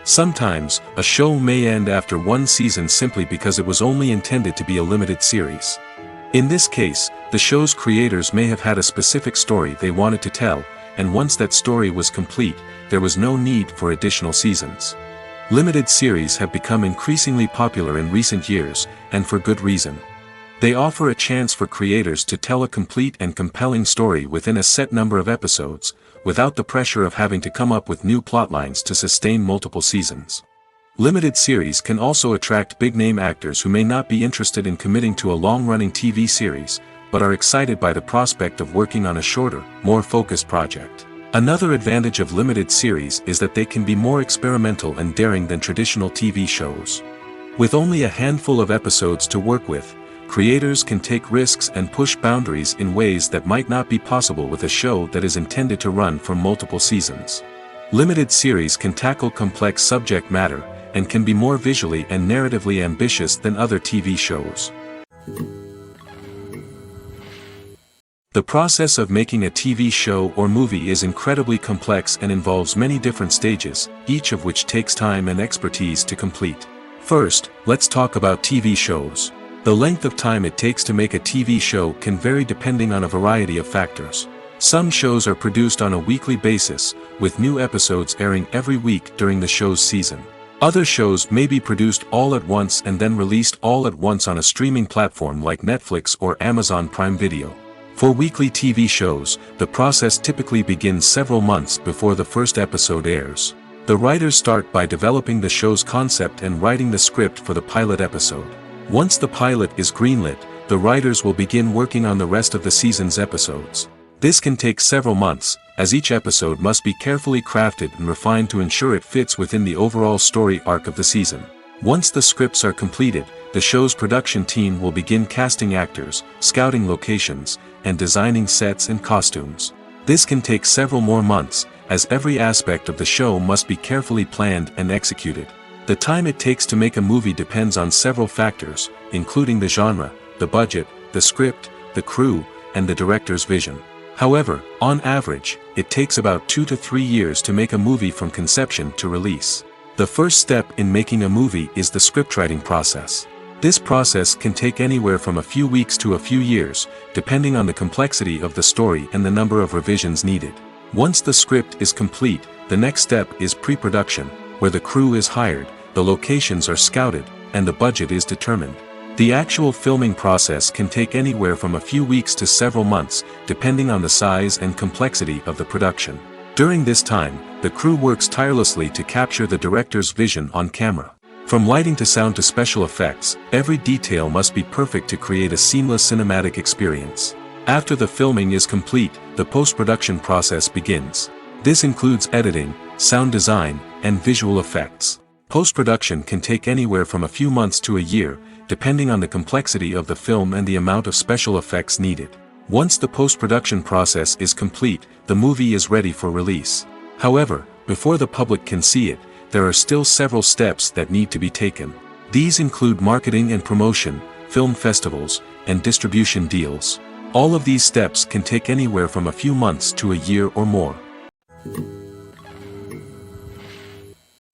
Sometimes, a show may end after one season simply because it was only intended to be a limited series. In this case, the show's creators may have had a specific story they wanted to tell, and once that story was complete, there was no need for additional seasons. Limited series have become increasingly popular in recent years, and for good reason. They offer a chance for creators to tell a complete and compelling story within a set number of episodes, without the pressure of having to come up with new plotlines to sustain multiple seasons. Limited series can also attract big-name actors who may not be interested in committing to a long-running TV series, but are excited by the prospect of working on a shorter, more focused project. Another advantage of limited series is that they can be more experimental and daring than traditional TV shows. With only a handful of episodes to work with, creators can take risks and push boundaries in ways that might not be possible with a show that is intended to run for multiple seasons. Limited series can tackle complex subject matter, and can be more visually and narratively ambitious than other TV shows. The process of making a TV show or movie is incredibly complex and involves many different stages, each of which takes time and expertise to complete. First, let's talk about TV shows. The length of time it takes to make a TV show can vary depending on a variety of factors. Some shows are produced on a weekly basis, with new episodes airing every week during the show's season. Other shows may be produced all at once and then released all at once on a streaming platform like Netflix or Amazon Prime Video. For weekly TV shows, the process typically begins several months before the first episode airs. The writers start by developing the show's concept and writing the script for the pilot episode. Once the pilot is greenlit, the writers will begin working on the rest of the season's episodes. This can take several months, as each episode must be carefully crafted and refined to ensure it fits within the overall story arc of the season. Once the scripts are completed, the show's production team will begin casting actors, scouting locations, and designing sets and costumes. This can take several more months, as every aspect of the show must be carefully planned and executed. The time it takes to make a movie depends on several factors, including the genre, the budget, the script, the crew, and the director's vision. However, on average, it takes about 2 to 3 years to make a movie from conception to release. The first step in making a movie is the scriptwriting process. This process can take anywhere from a few weeks to a few years, depending on the complexity of the story and the number of revisions needed. Once the script is complete, the next step is pre-production, where the crew is hired, the locations are scouted, and the budget is determined. The actual filming process can take anywhere from a few weeks to several months, depending on the size and complexity of the production. During this time, the crew works tirelessly to capture the director's vision on camera. From lighting to sound to special effects, every detail must be perfect to create a seamless cinematic experience. After the filming is complete, the post-production process begins. This includes editing, sound design, and visual effects. Post-production can take anywhere from a few months to a year, depending on the complexity of the film and the amount of special effects needed. Once the post-production process is complete, the movie is ready for release. However, before the public can see it, there are still several steps that need to be taken. These include marketing and promotion, film festivals, and distribution deals. All of these steps can take anywhere from a few months to a year or more.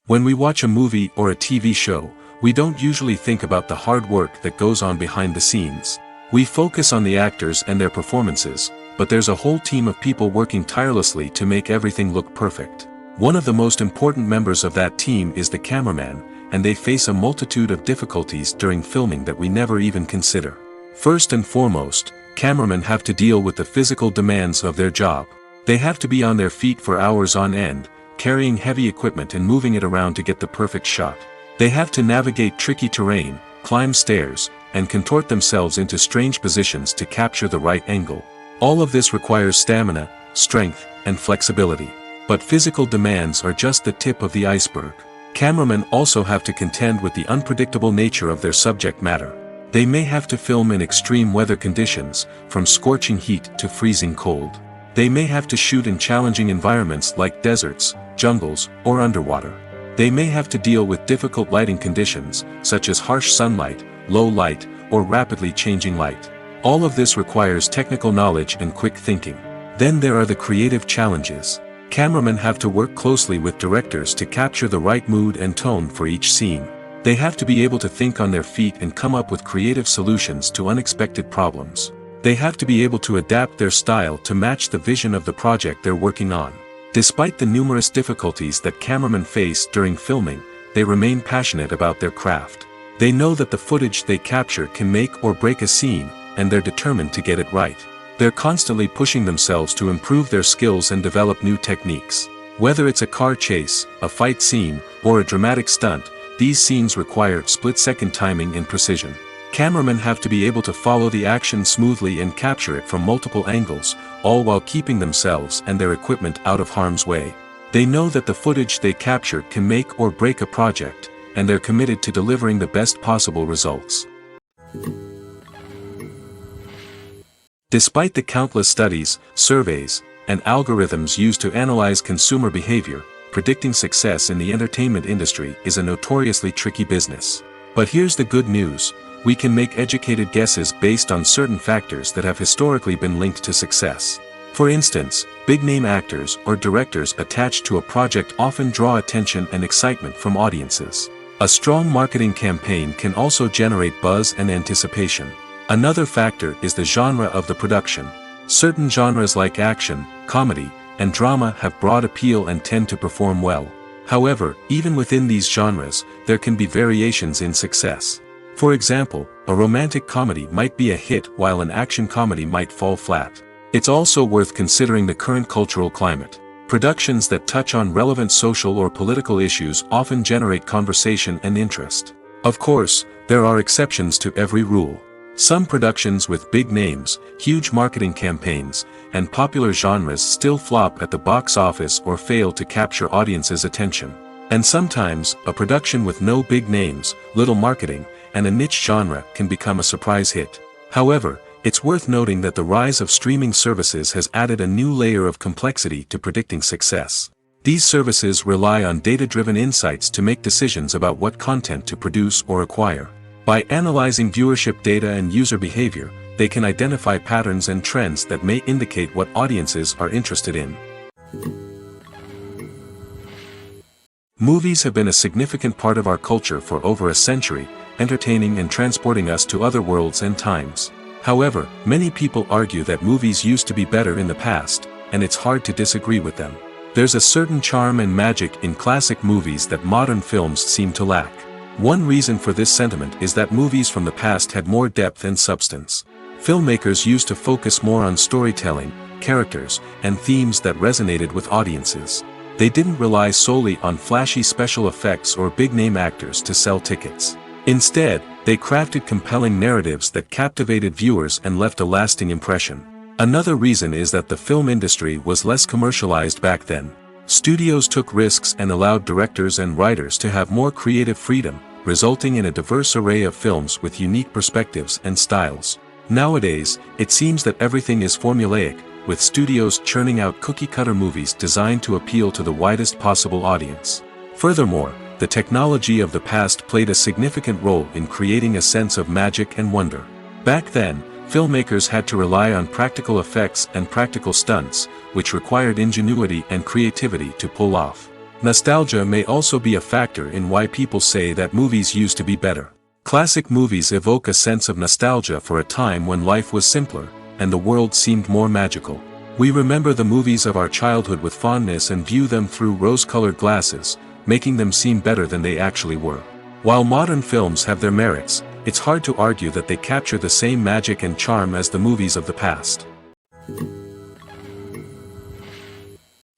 When we watch a movie or a TV show, we don't usually think about the hard work that goes on behind the scenes. We focus on the actors and their performances, but there's a whole team of people working tirelessly to make everything look perfect. One of the most important members of that team is the cameraman, and they face a multitude of difficulties during filming that we never even consider. First and foremost, cameramen have to deal with the physical demands of their job. They have to be on their feet for hours on end, carrying heavy equipment and moving it around to get the perfect shot. They have to navigate tricky terrain, climb stairs, and contort themselves into strange positions to capture the right angle. All of this requires stamina, strength, and flexibility. But physical demands are just the tip of the iceberg. Cameramen also have to contend with the unpredictable nature of their subject matter. They may have to film in extreme weather conditions, from scorching heat to freezing cold. They may have to shoot in challenging environments like deserts, jungles, or underwater. They may have to deal with difficult lighting conditions, such as harsh sunlight, low light, or rapidly changing light. All of this requires technical knowledge and quick thinking. Then there are the creative challenges. Cameramen have to work closely with directors to capture the right mood and tone for each scene. They have to be able to think on their feet and come up with creative solutions to unexpected problems. They have to be able to adapt their style to match the vision of the project they're working on. Despite the numerous difficulties that cameramen face during filming, they remain passionate about their craft. They know that the footage they capture can make or break a scene, and they're determined to get it right. They're constantly pushing themselves to improve their skills and develop new techniques. Whether it's a car chase, a fight scene, or a dramatic stunt, these scenes require split-second timing and precision. Cameramen have to be able to follow the action smoothly and capture it from multiple angles, all while keeping themselves and their equipment out of harm's way. They know that the footage they capture can make or break a project, and they're committed to delivering the best possible results. Despite the countless studies, surveys, and algorithms used to analyze consumer behavior, predicting success in the entertainment industry is a notoriously tricky business. But here's the good news: we can make educated guesses based on certain factors that have historically been linked to success. For instance, big-name actors or directors attached to a project often draw attention and excitement from audiences. A strong marketing campaign can also generate buzz and anticipation. Another factor is the genre of the production. Certain genres like action, comedy, and drama have broad appeal and tend to perform well. However, even within these genres, there can be variations in success. For example, a romantic comedy might be a hit while an action comedy might fall flat. It's also worth considering the current cultural climate. Productions that touch on relevant social or political issues often generate conversation and interest. Of course, there are exceptions to every rule. Some productions with big names, huge marketing campaigns, and popular genres still flop at the box office or fail to capture audiences' attention. And sometimes, a production with no big names, little marketing, and a niche genre can become a surprise hit. However, it's worth noting that the rise of streaming services has added a new layer of complexity to predicting success. These services rely on data-driven insights to make decisions about what content to produce or acquire. By analyzing viewership data and user behavior, they can identify patterns and trends that may indicate what audiences are interested in. Movies have been a significant part of our culture for over a century, entertaining and transporting us to other worlds and times. However, many people argue that movies used to be better in the past, and it's hard to disagree with them. There's a certain charm and magic in classic movies that modern films seem to lack. One reason for this sentiment is that movies from the past had more depth and substance. Filmmakers used to focus more on storytelling, characters, and themes that resonated with audiences. They didn't rely solely on flashy special effects or big-name actors to sell tickets. Instead, they crafted compelling narratives that captivated viewers and left a lasting impression. Another reason is that the film industry was less commercialized back then. Studios took risks and allowed directors and writers to have more creative freedom, resulting in a diverse array of films with unique perspectives and styles. Nowadays, it seems that everything is formulaic, with studios churning out cookie-cutter movies designed to appeal to the widest possible audience. Furthermore, the technology of the past played a significant role in creating a sense of magic and wonder. Back then, filmmakers had to rely on practical effects and practical stunts, which required ingenuity and creativity to pull off. Nostalgia may also be a factor in why people say that movies used to be better. Classic movies evoke a sense of nostalgia for a time when life was simpler, and the world seemed more magical. We remember the movies of our childhood with fondness and view them through rose-colored glasses, making them seem better than they actually were. While modern films have their merits, it's hard to argue that they capture the same magic and charm as the movies of the past.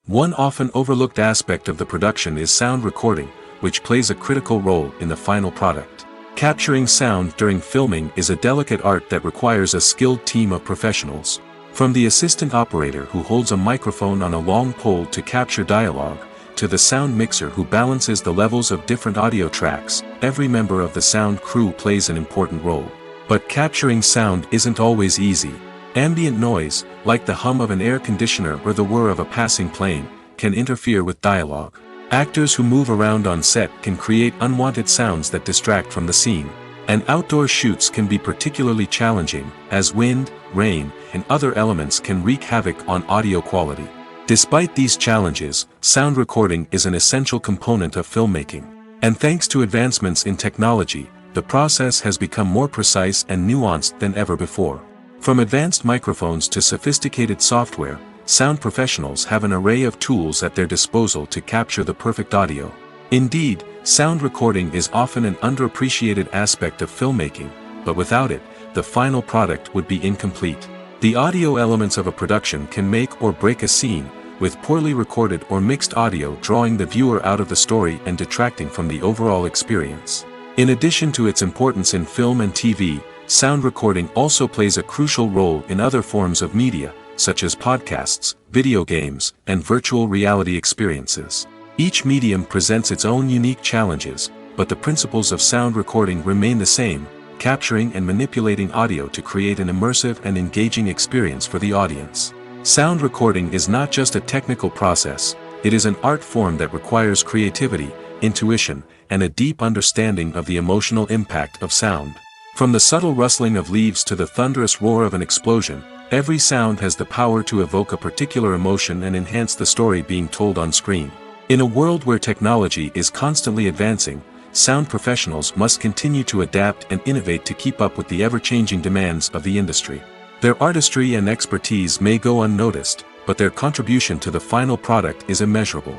One often overlooked aspect of the production is sound recording, which plays a critical role in the final product. Capturing sound during filming is a delicate art that requires a skilled team of professionals. From the assistant operator who holds a microphone on a long pole to capture dialogue, to the sound mixer who balances the levels of different audio tracks, every member of the sound crew plays an important role. But capturing sound isn't always easy. Ambient noise, like the hum of an air conditioner or the whir of a passing plane, can interfere with dialogue. Actors who move around on set can create unwanted sounds that distract from the scene. And outdoor shoots can be particularly challenging, as wind, rain, and other elements can wreak havoc on audio quality. Despite these challenges, sound recording is an essential component of filmmaking. And thanks to advancements in technology, the process has become more precise and nuanced than ever before. From advanced microphones to sophisticated software, sound professionals have an array of tools at their disposal to capture the perfect audio. Indeed, sound recording is often an underappreciated aspect of filmmaking, but without it, the final product would be incomplete. The audio elements of a production can make or break a scene, with poorly recorded or mixed audio drawing the viewer out of the story and detracting from the overall experience. In addition to its importance in film and TV, sound recording also plays a crucial role in other forms of media, such as podcasts, video games, and virtual reality experiences. Each medium presents its own unique challenges, but the principles of sound recording remain the same, capturing and manipulating audio to create an immersive and engaging experience for the audience. Sound recording is not just a technical process, it is an art form that requires creativity, intuition, and a deep understanding of the emotional impact of sound. From the subtle rustling of leaves to the thunderous roar of an explosion, every sound has the power to evoke a particular emotion and enhance the story being told on screen. In a world where technology is constantly advancing, sound professionals must continue to adapt and innovate to keep up with the ever-changing demands of the industry. Their artistry and expertise may go unnoticed, but their contribution to the final product is immeasurable.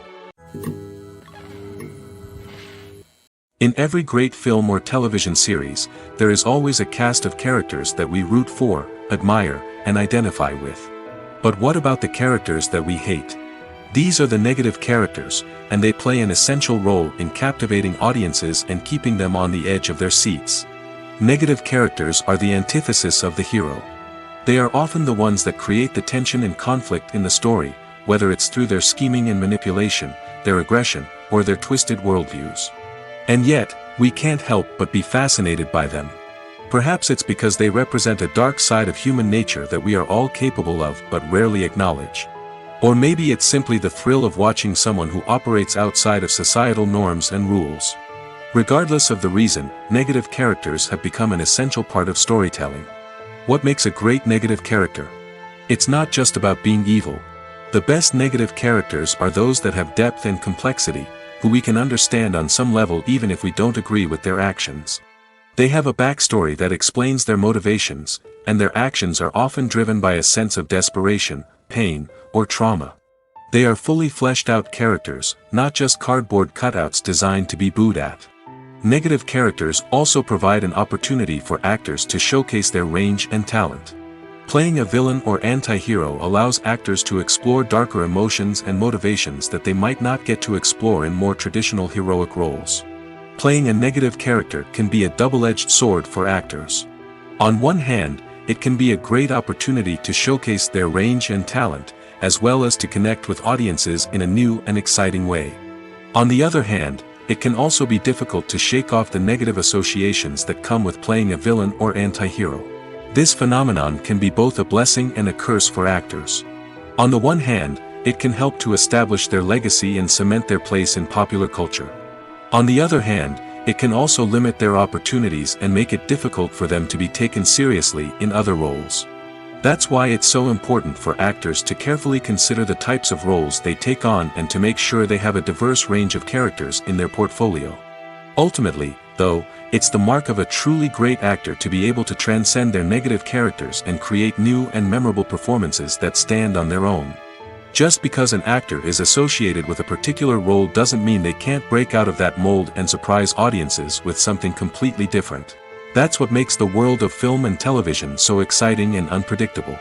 In every great film or television series, there is always a cast of characters that we root for, admire, and identify with. But what about the characters that we hate? These are the negative characters, and they play an essential role in captivating audiences and keeping them on the edge of their seats. Negative characters are the antithesis of the hero. They are often the ones that create the tension and conflict in the story, whether it's through their scheming and manipulation, their aggression, or their twisted worldviews. And yet, we can't help but be fascinated by them. Perhaps it's because they represent a dark side of human nature that we are all capable of but rarely acknowledge. Or maybe it's simply the thrill of watching someone who operates outside of societal norms and rules. Regardless of the reason, negative characters have become an essential part of storytelling. What makes a great negative character? It's not just about being evil. The best negative characters are those that have depth and complexity, who we can understand on some level even if we don't agree with their actions. They have a backstory that explains their motivations, and their actions are often driven by a sense of desperation, pain, or trauma. They are fully fleshed out characters, not just cardboard cutouts designed to be booed at. Negative characters also provide an opportunity for actors to showcase their range and talent. Playing a villain or anti-hero allows actors to explore darker emotions and motivations that they might not get to explore in more traditional heroic roles. Playing a negative character can be a double-edged sword for actors. On one hand, it can be a great opportunity to showcase their range and talent, as well as to connect with audiences in a new and exciting way. On the other hand, it can also be difficult to shake off the negative associations that come with playing a villain or anti-hero. This phenomenon can be both a blessing and a curse for actors. On the one hand, it can help to establish their legacy and cement their place in popular culture. On the other hand, it can also limit their opportunities and make it difficult for them to be taken seriously in other roles. That's why it's so important for actors to carefully consider the types of roles they take on and to make sure they have a diverse range of characters in their portfolio. Ultimately, though, it's the mark of a truly great actor to be able to transcend their negative characters and create new and memorable performances that stand on their own. Just because an actor is associated with a particular role doesn't mean they can't break out of that mold and surprise audiences with something completely different. That's what makes the world of film and television so exciting and unpredictable.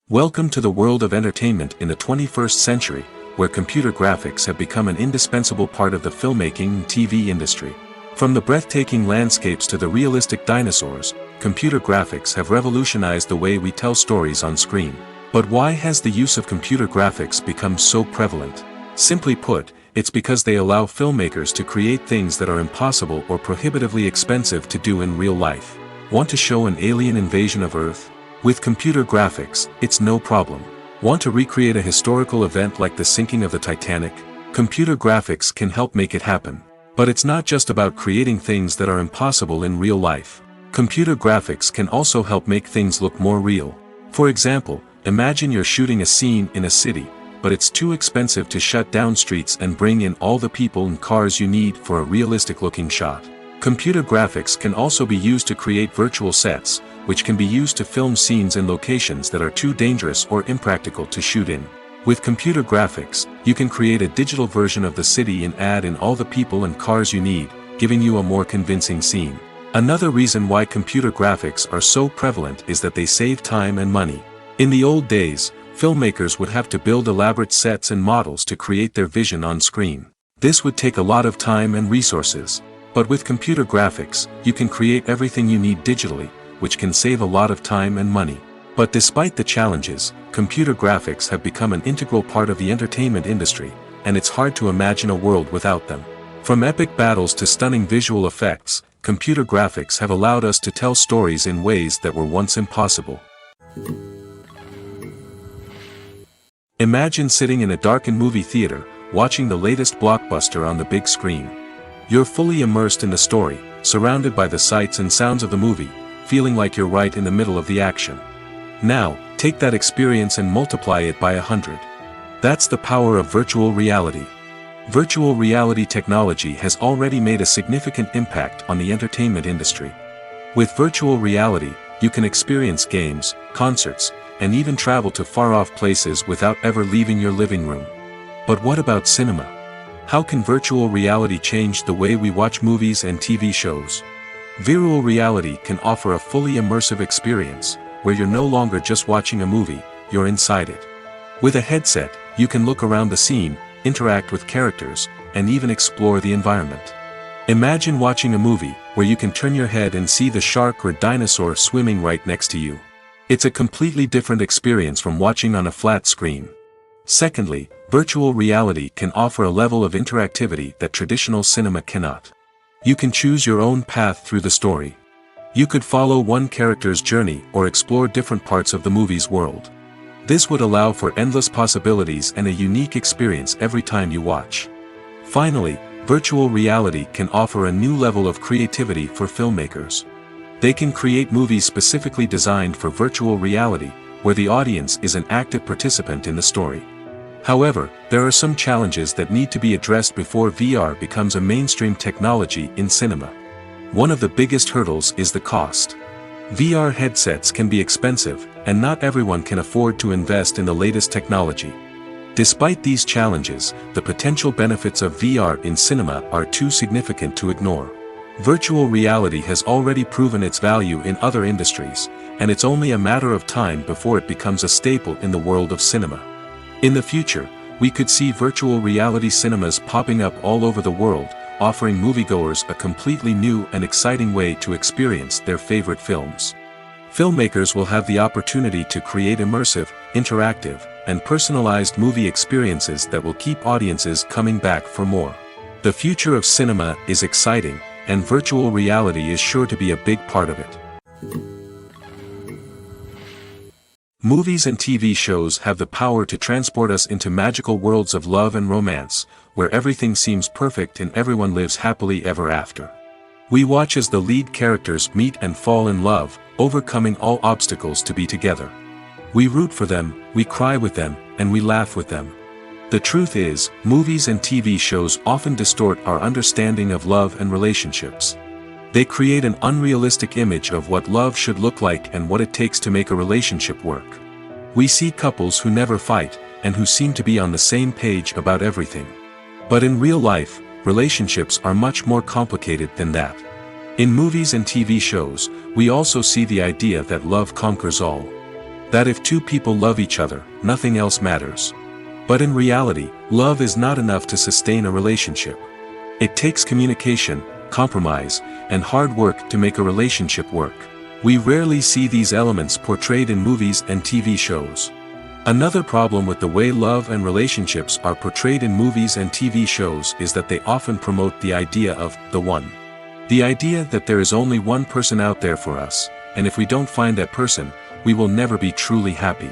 Welcome to the world of entertainment in the 21st century, where computer graphics have become an indispensable part of the filmmaking and TV industry. From the breathtaking landscapes to the realistic dinosaurs, computer graphics have revolutionized the way we tell stories on screen. But why has the use of computer graphics become so prevalent? Simply put, it's because they allow filmmakers to create things that are impossible or prohibitively expensive to do in real life. Want to show an alien invasion of Earth? With computer graphics, it's no problem. Want to recreate a historical event like the sinking of the Titanic? Computer graphics can help make it happen. But it's not just about creating things that are impossible in real life. Computer graphics can also help make things look more real. For example, imagine you're shooting a scene in a city, but it's too expensive to shut down streets and bring in all the people and cars you need for a realistic-looking shot. Computer graphics can also be used to create virtual sets, which can be used to film scenes in locations that are too dangerous or impractical to shoot in. With computer graphics, you can create a digital version of the city and add in all the people and cars you need, giving you a more convincing scene. Another reason why computer graphics are so prevalent is that they save time and money. In the old days, filmmakers would have to build elaborate sets and models to create their vision on screen. This would take a lot of time and resources. But with computer graphics, you can create everything you need digitally, which can save a lot of time and money. But despite the challenges, computer graphics have become an integral part of the entertainment industry, and it's hard to imagine a world without them. From epic battles to stunning visual effects, computer graphics have allowed us to tell stories in ways that were once impossible. Imagine sitting in a darkened movie theater, watching the latest blockbuster on the big screen. You're fully immersed in the story, surrounded by the sights and sounds of the movie, feeling like you're right in the middle of the action. Now, take that experience and multiply it by 100. That's the power of virtual reality. Virtual reality technology has already made a significant impact on the entertainment industry. With virtual reality, you can experience games, concerts, and even travel to far-off places without ever leaving your living room. But what about cinema? How can virtual reality change the way we watch movies and TV shows? Virtual reality can offer a fully immersive experience, where you're no longer just watching a movie, you're inside it. With a headset, you can look around the scene, interact with characters, and even explore the environment. Imagine watching a movie, where you can turn your head and see the shark or dinosaur swimming right next to you. It's a completely different experience from watching on a flat screen. Secondly, virtual reality can offer a level of interactivity that traditional cinema cannot. You can choose your own path through the story. You could follow one character's journey or explore different parts of the movie's world. This would allow for endless possibilities and a unique experience every time you watch. Finally, virtual reality can offer a new level of creativity for filmmakers. They can create movies specifically designed for virtual reality, where the audience is an active participant in the story. However, there are some challenges that need to be addressed before VR becomes a mainstream technology in cinema. One of the biggest hurdles is the cost. VR headsets can be expensive, and not everyone can afford to invest in the latest technology. Despite these challenges, the potential benefits of VR in cinema are too significant to ignore. Virtual reality has already proven its value in other industries, and it's only a matter of time before it becomes a staple in the world of cinema. In the future, we could see virtual reality cinemas popping up all over the world, offering moviegoers a completely new and exciting way to experience their favorite films. Filmmakers will have the opportunity to create immersive, interactive, and personalized movie experiences that will keep audiences coming back for more. The future of cinema is exciting, and virtual reality is sure to be a big part of it. Movies and TV shows have the power to transport us into magical worlds of love and romance, where everything seems perfect and everyone lives happily ever after. We watch as the lead characters meet and fall in love, overcoming all obstacles to be together. We root for them, we cry with them, and we laugh with them. The truth is, movies and TV shows often distort our understanding of love and relationships. They create an unrealistic image of what love should look like and what it takes to make a relationship work. We see couples who never fight, and who seem to be on the same page about everything. But in real life, relationships are much more complicated than that. In movies and TV shows, we also see the idea that love conquers all. That if two people love each other, nothing else matters. But in reality, love is not enough to sustain a relationship. It takes communication, compromise, and hard work to make a relationship work. We rarely see these elements portrayed in movies and TV shows. Another problem with the way love and relationships are portrayed in movies and TV shows is that they often promote the idea of the one. The idea that there is only one person out there for us, and if we don't find that person, we will never be truly happy.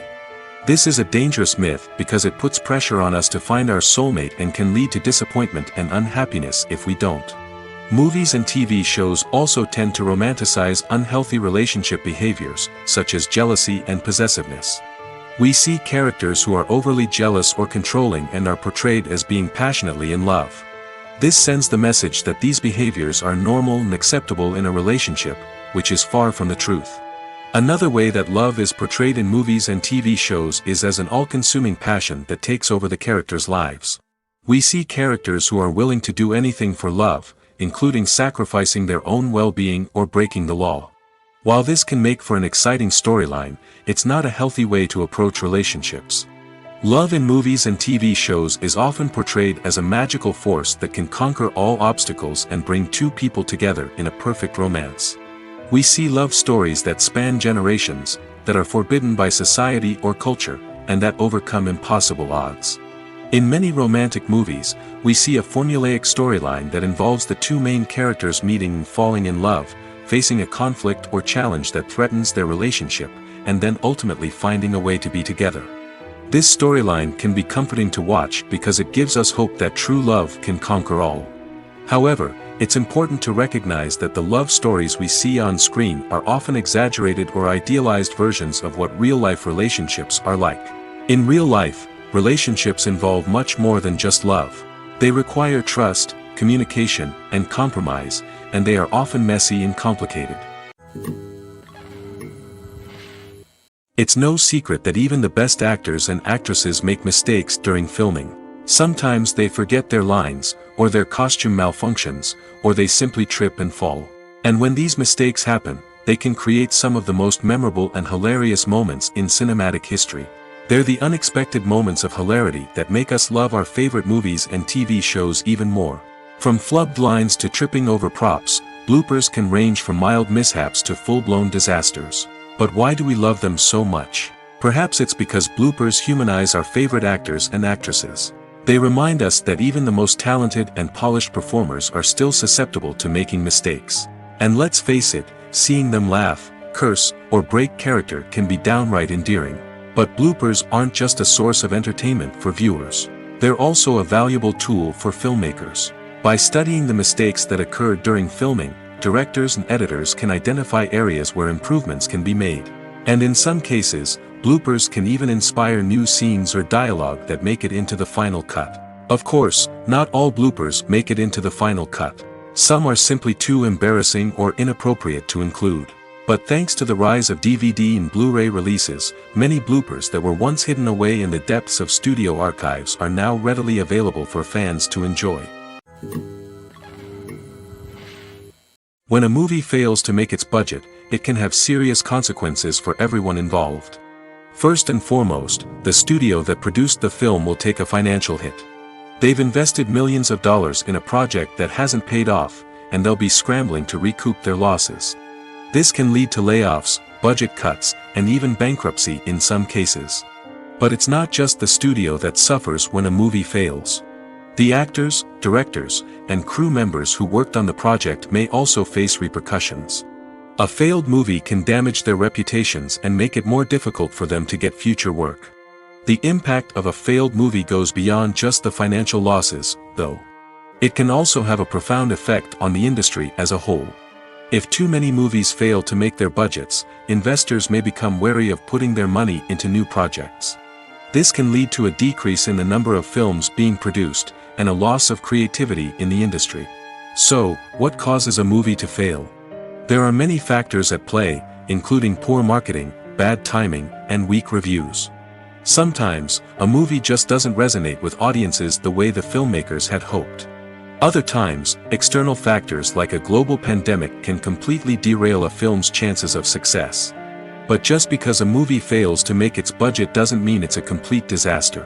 This is a dangerous myth because it puts pressure on us to find our soulmate and can lead to disappointment and unhappiness if we don't. Movies and TV shows also tend to romanticize unhealthy relationship behaviors, such as jealousy and possessiveness. We see characters who are overly jealous or controlling and are portrayed as being passionately in love. This sends the message that these behaviors are normal and acceptable in a relationship, which is far from the truth. Another way that love is portrayed in movies and TV shows is as an all-consuming passion that takes over the characters' lives. We see characters who are willing to do anything for love, including sacrificing their own well-being or breaking the law. While this can make for an exciting storyline, it's not a healthy way to approach relationships. Love in movies and TV shows is often portrayed as a magical force that can conquer all obstacles and bring two people together in a perfect romance. We see love stories that span generations, that are forbidden by society or culture, and that overcome impossible odds. In many romantic movies, we see a formulaic storyline that involves the two main characters meeting and falling in love, facing a conflict or challenge that threatens their relationship, and then ultimately finding a way to be together. This storyline can be comforting to watch because it gives us hope that true love can conquer all. However, it's important to recognize that the love stories we see on screen are often exaggerated or idealized versions of what real-life relationships are like. In real life, relationships involve much more than just love. They require trust, communication, and compromise, and they are often messy and complicated. It's no secret that even the best actors and actresses make mistakes during filming. Sometimes they forget their lines, or their costume malfunctions, or they simply trip and fall. And when these mistakes happen, they can create some of the most memorable and hilarious moments in cinematic history. They're the unexpected moments of hilarity that make us love our favorite movies and TV shows even more. From flubbed lines to tripping over props, bloopers can range from mild mishaps to full-blown disasters. But why do we love them so much? Perhaps it's because bloopers humanize our favorite actors and actresses. They remind us that even the most talented and polished performers are still susceptible to making mistakes. And let's face it, seeing them laugh, curse, or break character can be downright endearing. But bloopers aren't just a source of entertainment for viewers. They're also a valuable tool for filmmakers. By studying the mistakes that occurred during filming, directors and editors can identify areas where improvements can be made. And in some cases, bloopers can even inspire new scenes or dialogue that make it into the final cut. Of course, not all bloopers make it into the final cut. Some are simply too embarrassing or inappropriate to include. But thanks to the rise of DVD and Blu-ray releases, many bloopers that were once hidden away in the depths of studio archives are now readily available for fans to enjoy. When a movie fails to make its budget, it can have serious consequences for everyone involved. First and foremost, the studio that produced the film will take a financial hit. They've invested millions of dollars in a project that hasn't paid off, and they'll be scrambling to recoup their losses. This can lead to layoffs, budget cuts, and even bankruptcy in some cases. But it's not just the studio that suffers when a movie fails. The actors, directors, and crew members who worked on the project may also face repercussions. A failed movie can damage their reputations and make it more difficult for them to get future work. The impact of a failed movie goes beyond just the financial losses, though. It can also have a profound effect on the industry as a whole. If too many movies fail to make their budgets, investors may become wary of putting their money into new projects. This can lead to a decrease in the number of films being produced, and a loss of creativity in the industry. So, what causes a movie to fail? There are many factors at play, including poor marketing, bad timing, and weak reviews. Sometimes, a movie just doesn't resonate with audiences the way the filmmakers had hoped. Other times, external factors like a global pandemic can completely derail a film's chances of success. But just because a movie fails to make its budget doesn't mean it's a complete disaster.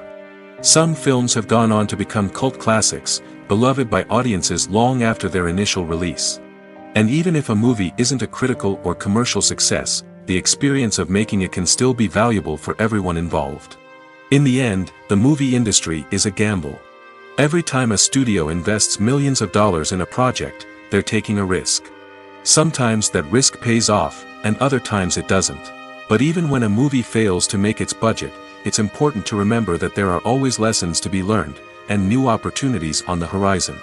Some films have gone on to become cult classics, beloved by audiences long after their initial release. And even if a movie isn't a critical or commercial success, the experience of making it can still be valuable for everyone involved. In the end, the movie industry is a gamble. Every time a studio invests millions of dollars in a project, they're taking a risk. Sometimes that risk pays off, and other times it doesn't. But even when a movie fails to make its budget, it's important to remember that there are always lessons to be learned, and new opportunities on the horizon.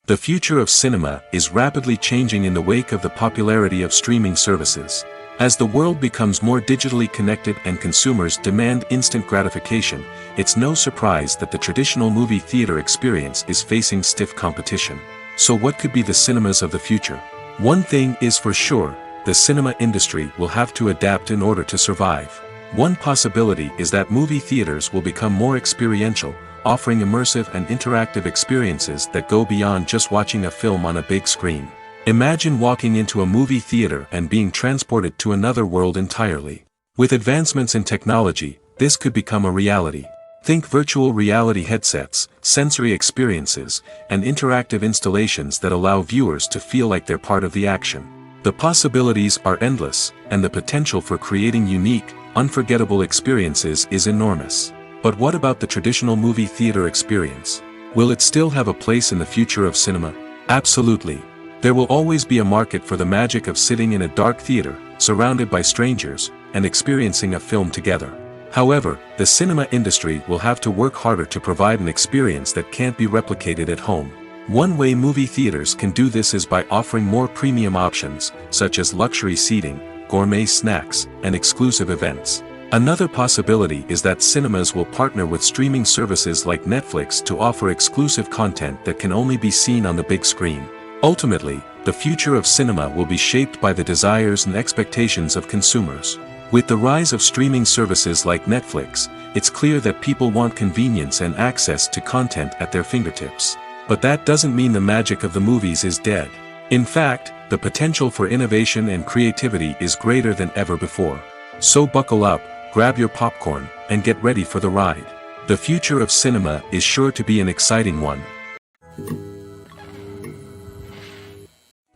The future of cinema is rapidly changing in the wake of the popularity of streaming services. As the world becomes more digitally connected and consumers demand instant gratification, it's no surprise that the traditional movie theater experience is facing stiff competition. So what could be the cinemas of the future? One thing is for sure, the cinema industry will have to adapt in order to survive. One possibility is that movie theaters will become more experiential, offering immersive and interactive experiences that go beyond just watching a film on a big screen. Imagine walking into a movie theater and being transported to another world entirely. With advancements in technology, this could become a reality. Think virtual reality headsets, sensory experiences, and interactive installations that allow viewers to feel like they're part of the action. The possibilities are endless, and the potential for creating unique, unforgettable experiences is enormous. But what about the traditional movie theater experience? Will it still have a place in the future of cinema? Absolutely. There will always be a market for the magic of sitting in a dark theater, surrounded by strangers, and experiencing a film together. However, the cinema industry will have to work harder to provide an experience that can't be replicated at home. One way movie theaters can do this is by offering more premium options, such as luxury seating, gourmet snacks, and exclusive events. Another possibility is that cinemas will partner with streaming services like Netflix to offer exclusive content that can only be seen on the big screen. Ultimately, the future of cinema will be shaped by the desires and expectations of consumers. With the rise of streaming services like Netflix, it's clear that people want convenience and access to content at their fingertips. But that doesn't mean the magic of the movies is dead. In fact, the potential for innovation and creativity is greater than ever before. So buckle up, grab your popcorn, and get ready for the ride. The future of cinema is sure to be an exciting one.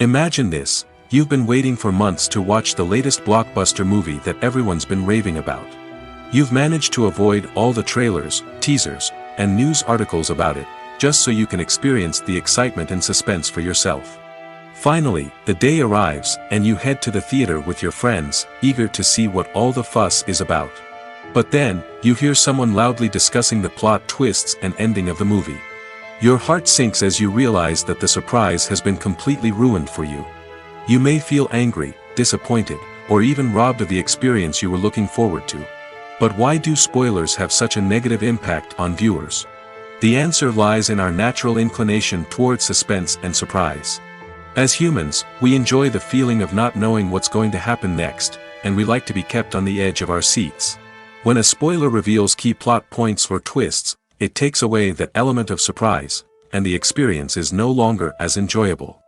Imagine this, you've been waiting for months to watch the latest blockbuster movie that everyone's been raving about. You've managed to avoid all the trailers, teasers, and news articles about it, just so you can experience the excitement and suspense for yourself. Finally, the day arrives, and you head to the theater with your friends, eager to see what all the fuss is about. But then, you hear someone loudly discussing the plot twists and ending of the movie. Your heart sinks as you realize that the surprise has been completely ruined for you. You may feel angry, disappointed, or even robbed of the experience you were looking forward to. But why do spoilers have such a negative impact on viewers? The answer lies in our natural inclination toward suspense and surprise. As humans, we enjoy the feeling of not knowing what's going to happen next, and we like to be kept on the edge of our seats. When a spoiler reveals key plot points or twists, it takes away that element of surprise, and the experience is no longer as enjoyable.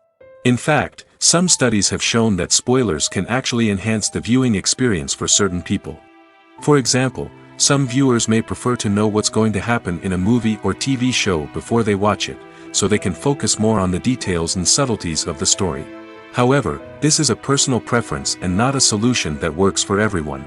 In fact, some studies have shown that spoilers can actually enhance the viewing experience for certain people. For example, some viewers may prefer to know what's going to happen in a movie or TV show before they watch it, so they can focus more on the details and subtleties of the story. However, this is a personal preference and not a solution that works for everyone.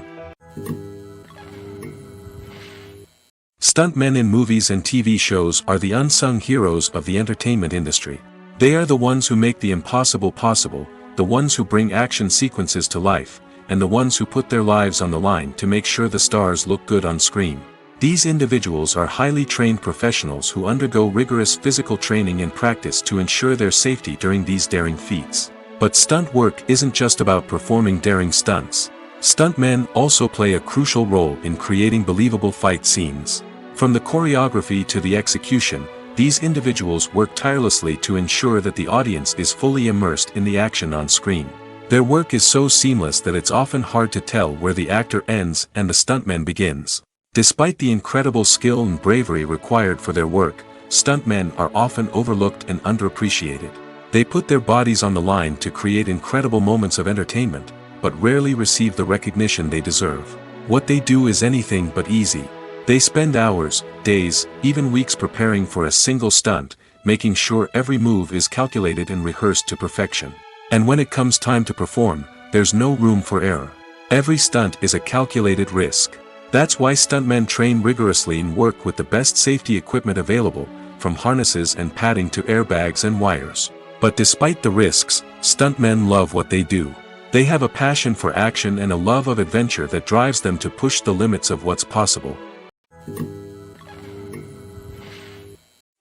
Stuntmen in movies and TV shows are the unsung heroes of the entertainment industry. They are the ones who make the impossible possible, the ones who bring action sequences to life, and the ones who put their lives on the line to make sure the stars look good on screen. These individuals are highly trained professionals who undergo rigorous physical training and practice to ensure their safety during these daring feats. But stunt work isn't just about performing daring stunts. Stuntmen also play a crucial role in creating believable fight scenes. From the choreography to the execution, these individuals work tirelessly to ensure that the audience is fully immersed in the action on screen. Their work is so seamless that it's often hard to tell where the actor ends and the stuntman begins. Despite the incredible skill and bravery required for their work, stuntmen are often overlooked and underappreciated. They put their bodies on the line to create incredible moments of entertainment, but rarely receive the recognition they deserve. What they do is anything but easy. They spend hours, days, even weeks preparing for a single stunt, making sure every move is calculated and rehearsed to perfection. And when it comes time to perform, there's no room for error. Every stunt is a calculated risk. That's why stuntmen train rigorously and work with the best safety equipment available, from harnesses and padding to airbags and wires. But despite the risks, stuntmen love what they do. They have a passion for action and a love of adventure that drives them to push the limits of what's possible.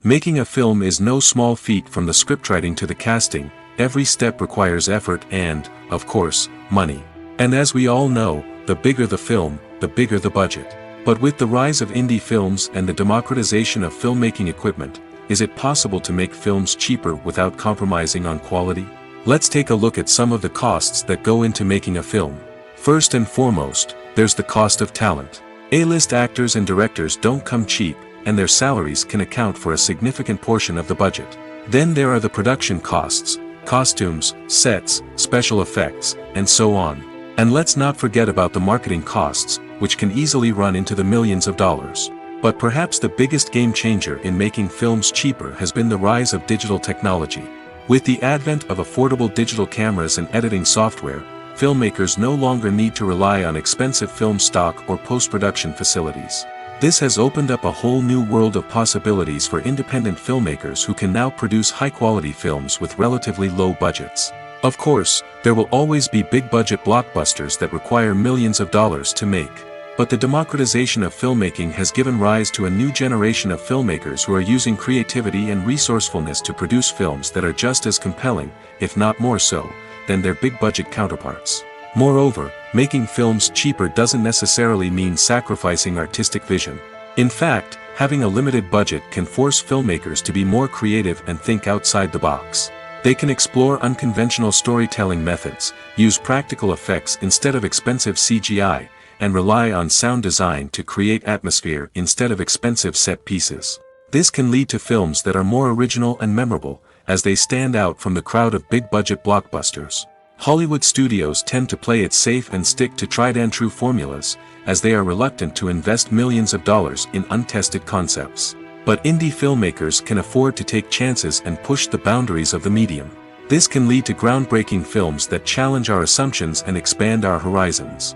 Making a film is no small feat. From the scriptwriting to the casting, every step requires effort and, of course, money. And as we all know, the bigger the film, the bigger the budget. But with the rise of indie films and the democratization of filmmaking equipment, is it possible to make films cheaper without compromising on quality? Let's take a look at some of the costs that go into making a film. First and foremost, there's the cost of talent. A-list actors and directors don't come cheap, and their salaries can account for a significant portion of the budget. Then there are the production costs, costumes, sets, special effects, and so on. And let's not forget about the marketing costs, which can easily run into the millions of dollars. But perhaps the biggest game changer in making films cheaper has been the rise of digital technology. With the advent of affordable digital cameras and editing software, filmmakers no longer need to rely on expensive film stock or post-production facilities. This has opened up a whole new world of possibilities for independent filmmakers who can now produce high-quality films with relatively low budgets. Of course, there will always be big-budget blockbusters that require millions of dollars to make. But the democratization of filmmaking has given rise to a new generation of filmmakers who are using creativity and resourcefulness to produce films that are just as compelling, if not more so, than their big-budget counterparts. Moreover, making films cheaper doesn't necessarily mean sacrificing artistic vision. In fact, having a limited budget can force filmmakers to be more creative and think outside the box. They can explore unconventional storytelling methods, use practical effects instead of expensive CGI, and rely on sound design to create atmosphere instead of expensive set pieces. This can lead to films that are more original and memorable, as they stand out from the crowd of big-budget blockbusters. Hollywood studios tend to play it safe and stick to tried-and-true formulas, as they are reluctant to invest millions of dollars in untested concepts. But indie filmmakers can afford to take chances and push the boundaries of the medium. This can lead to groundbreaking films that challenge our assumptions and expand our horizons.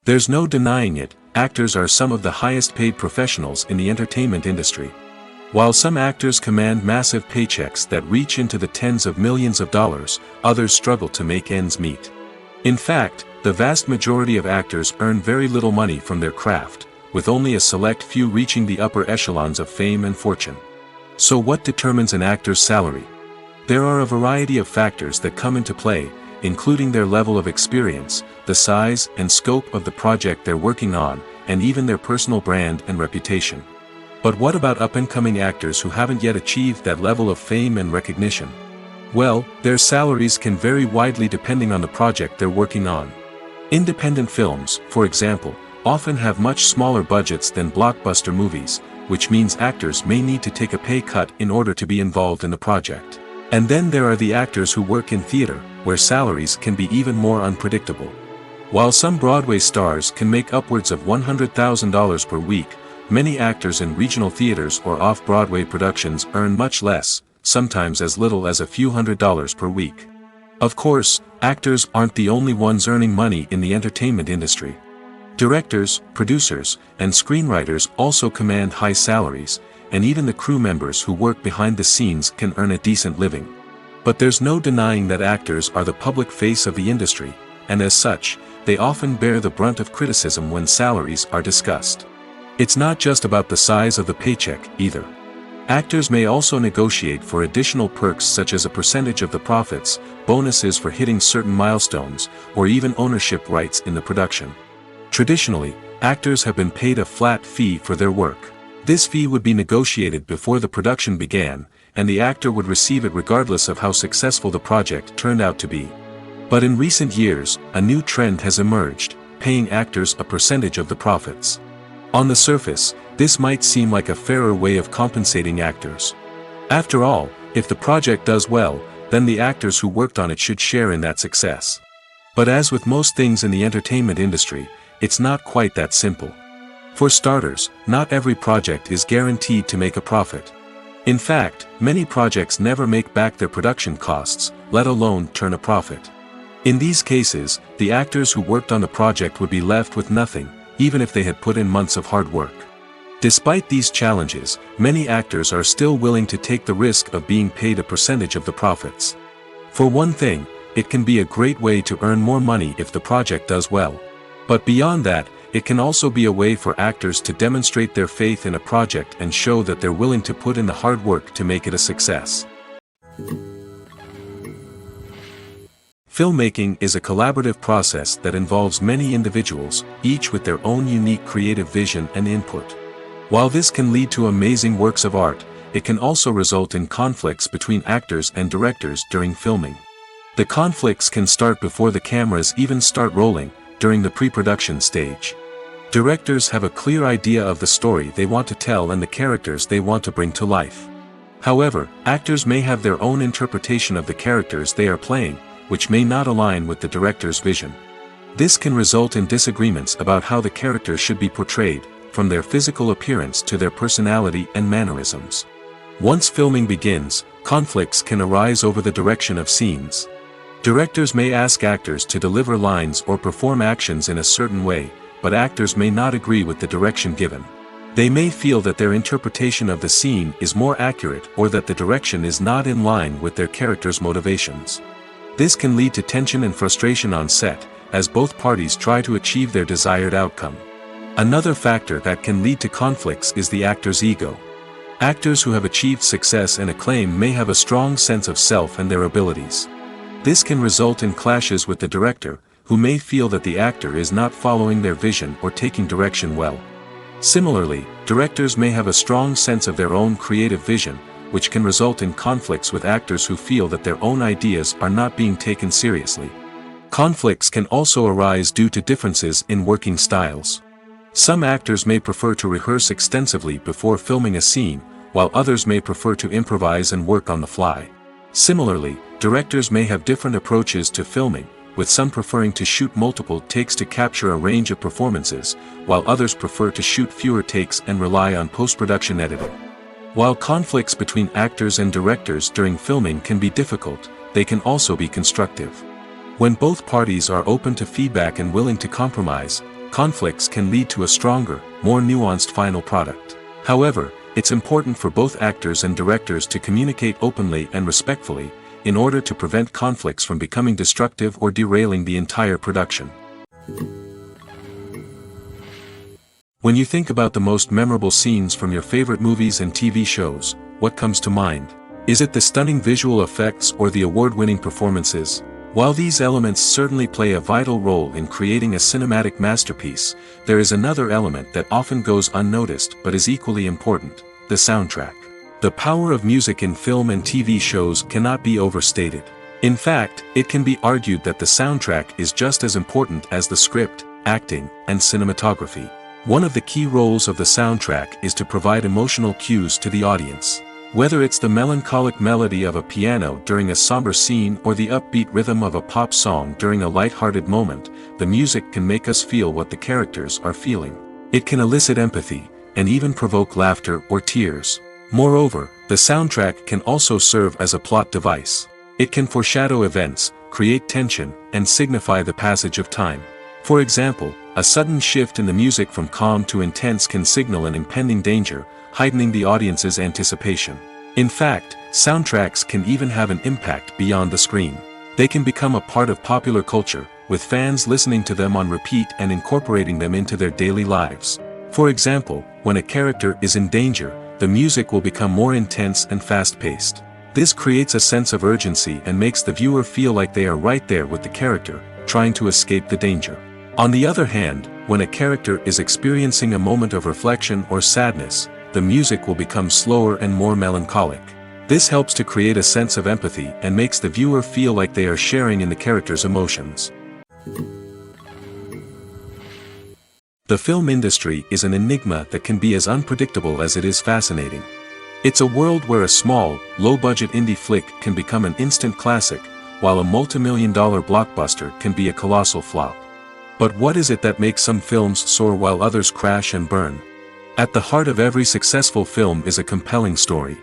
There's no denying it, actors are some of the highest-paid professionals in the entertainment industry. While some actors command massive paychecks that reach into the tens of millions of dollars, others struggle to make ends meet. In fact, the vast majority of actors earn very little money from their craft, with only a select few reaching the upper echelons of fame and fortune. So what determines an actor's salary? There are a variety of factors that come into play, including their level of experience, the size and scope of the project they're working on, and even their personal brand and reputation. But what about up-and-coming actors who haven't yet achieved that level of fame and recognition? Well, their salaries can vary widely depending on the project they're working on. Independent films, for example, often have much smaller budgets than blockbuster movies, which means actors may need to take a pay cut in order to be involved in the project. And then there are the actors who work in theater, where salaries can be even more unpredictable. While some Broadway stars can make upwards of $100,000 per week, many actors in regional theaters or off-Broadway productions earn much less, sometimes as little as a few $100s per week. Of course, actors aren't the only ones earning money in the entertainment industry. Directors, producers, and screenwriters also command high salaries, and even the crew members who work behind the scenes can earn a decent living. But there's no denying that actors are the public face of the industry, and as such, they often bear the brunt of criticism when salaries are discussed. It's not just about the size of the paycheck, either. Actors may also negotiate for additional perks such as a percentage of the profits, bonuses for hitting certain milestones, or even ownership rights in the production. Traditionally, actors have been paid a flat fee for their work. This fee would be negotiated before the production began, and the actor would receive it regardless of how successful the project turned out to be. But in recent years, a new trend has emerged, paying actors a percentage of the profits. On the surface, this might seem like a fairer way of compensating actors. After all, if the project does well, then the actors who worked on it should share in that success. But as with most things in the entertainment industry, it's not quite that simple. For starters, not every project is guaranteed to make a profit. In fact, many projects never make back their production costs, let alone turn a profit. In these cases, the actors who worked on the project would be left with nothing, even if they had put in months of hard work. Despite these challenges, many actors are still willing to take the risk of being paid a percentage of the profits. For one thing, it can be a great way to earn more money if the project does well. But beyond that, it can also be a way for actors to demonstrate their faith in a project and show that they're willing to put in the hard work to make it a success. Filmmaking is a collaborative process that involves many individuals, each with their own unique creative vision and input. While this can lead to amazing works of art, it can also result in conflicts between actors and directors during filming. The conflicts can start before the cameras even start rolling, during the pre-production stage. Directors have a clear idea of the story they want to tell and the characters they want to bring to life. However, actors may have their own interpretation of the characters they are playing, which may not align with the director's vision. This can result in disagreements about how the characters should be portrayed, from their physical appearance to their personality and mannerisms. Once filming begins, conflicts can arise over the direction of scenes. Directors may ask actors to deliver lines or perform actions in a certain way, but actors may not agree with the direction given. They may feel that their interpretation of the scene is more accurate or that the direction is not in line with their character's motivations. This can lead to tension and frustration on set, as both parties try to achieve their desired outcome. Another factor that can lead to conflicts is the actor's ego. Actors who have achieved success and acclaim may have a strong sense of self and their abilities. This can result in clashes with the director, who may feel that the actor is not following their vision or taking direction well. Similarly, directors may have a strong sense of their own creative vision, which can result in conflicts with actors who feel that their own ideas are not being taken seriously. Conflicts can also arise due to differences in working styles. Some actors may prefer to rehearse extensively before filming a scene, while others may prefer to improvise and work on the fly. Similarly, directors may have different approaches to filming, with some preferring to shoot multiple takes to capture a range of performances, while others prefer to shoot fewer takes and rely on post-production editing. While conflicts between actors and directors during filming can be difficult, they can also be constructive. When both parties are open to feedback and willing to compromise, conflicts can lead to a stronger, more nuanced final product. However, it's important for both actors and directors to communicate openly and respectfully, in order to prevent conflicts from becoming destructive or derailing the entire production. When you think about the most memorable scenes from your favorite movies and TV shows, what comes to mind? Is it the stunning visual effects or the award-winning performances? While these elements certainly play a vital role in creating a cinematic masterpiece, there is another element that often goes unnoticed but is equally important: the soundtrack. The power of music in film and TV shows cannot be overstated. In fact, it can be argued that the soundtrack is just as important as the script, acting, and cinematography. One of the key roles of the soundtrack is to provide emotional cues to the audience. Whether it's the melancholic melody of a piano during a somber scene or the upbeat rhythm of a pop song during a light-hearted moment, the music can make us feel what the characters are feeling. It can elicit empathy, and even provoke laughter or tears. Moreover, the soundtrack can also serve as a plot device. It can foreshadow events, create tension, and signify the passage of time. For example, a sudden shift in the music from calm to intense can signal an impending danger, heightening the audience's anticipation. In fact, soundtracks can even have an impact beyond the screen. They can become a part of popular culture, with fans listening to them on repeat and incorporating them into their daily lives. For example, when a character is in danger, the music will become more intense and fast-paced. This creates a sense of urgency and makes the viewer feel like they are right there with the character, trying to escape the danger. On the other hand, when a character is experiencing a moment of reflection or sadness, the music will become slower and more melancholic. This helps to create a sense of empathy and makes the viewer feel like they are sharing in the character's emotions. The film industry is an enigma that can be as unpredictable as it is fascinating. It's a world where a small, low-budget indie flick can become an instant classic, while a multi-million-dollar blockbuster can be a colossal flop. But what is it that makes some films soar while others crash and burn? At the heart of every successful film is a compelling story.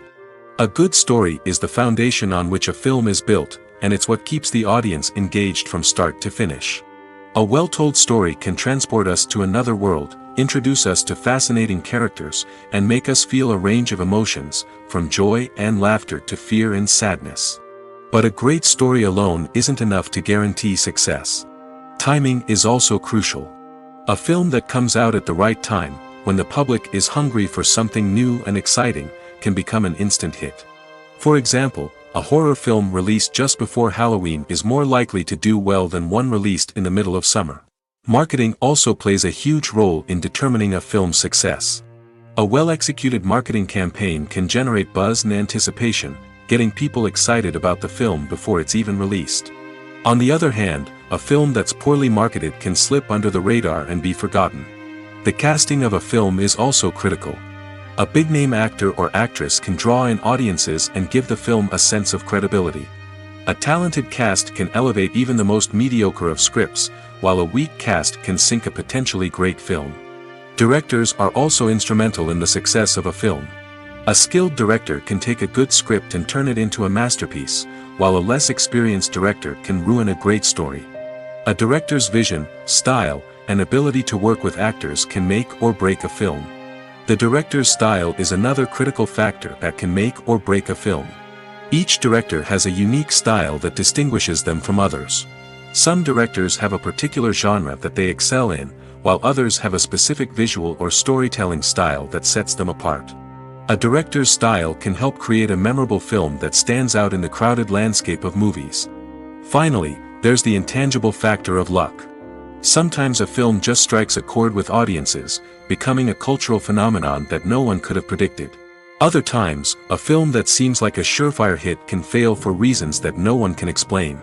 A good story is the foundation on which a film is built, and it's what keeps the audience engaged from start to finish. A well-told story can transport us to another world, introduce us to fascinating characters, and make us feel a range of emotions, from joy and laughter to fear and sadness. But a great story alone isn't enough to guarantee success. Timing is also crucial. A film that comes out at the right time, when the public is hungry for something new and exciting, can become an instant hit. For example, a horror film released just before Halloween is more likely to do well than one released in the middle of summer. Marketing also plays a huge role in determining a film's success. A well-executed marketing campaign can generate buzz and anticipation, getting people excited about the film before it's even released. On the other hand, a film that's poorly marketed can slip under the radar and be forgotten. The casting of a film is also critical. A big-name actor or actress can draw in audiences and give the film a sense of credibility. A talented cast can elevate even the most mediocre of scripts, while a weak cast can sink a potentially great film. Directors are also instrumental in the success of a film. A skilled director can take a good script and turn it into a masterpiece, while a less experienced director can ruin a great story. A director's vision, style, and ability to work with actors can make or break a film. The director's style is another critical factor that can make or break a film. Each director has a unique style that distinguishes them from others. Some directors have a particular genre that they excel in, while others have a specific visual or storytelling style that sets them apart. A director's style can help create a memorable film that stands out in the crowded landscape of movies. Finally, there's the intangible factor of luck. Sometimes a film just strikes a chord with audiences, becoming a cultural phenomenon that no one could have predicted. Other times, a film that seems like a surefire hit can fail for reasons that no one can explain.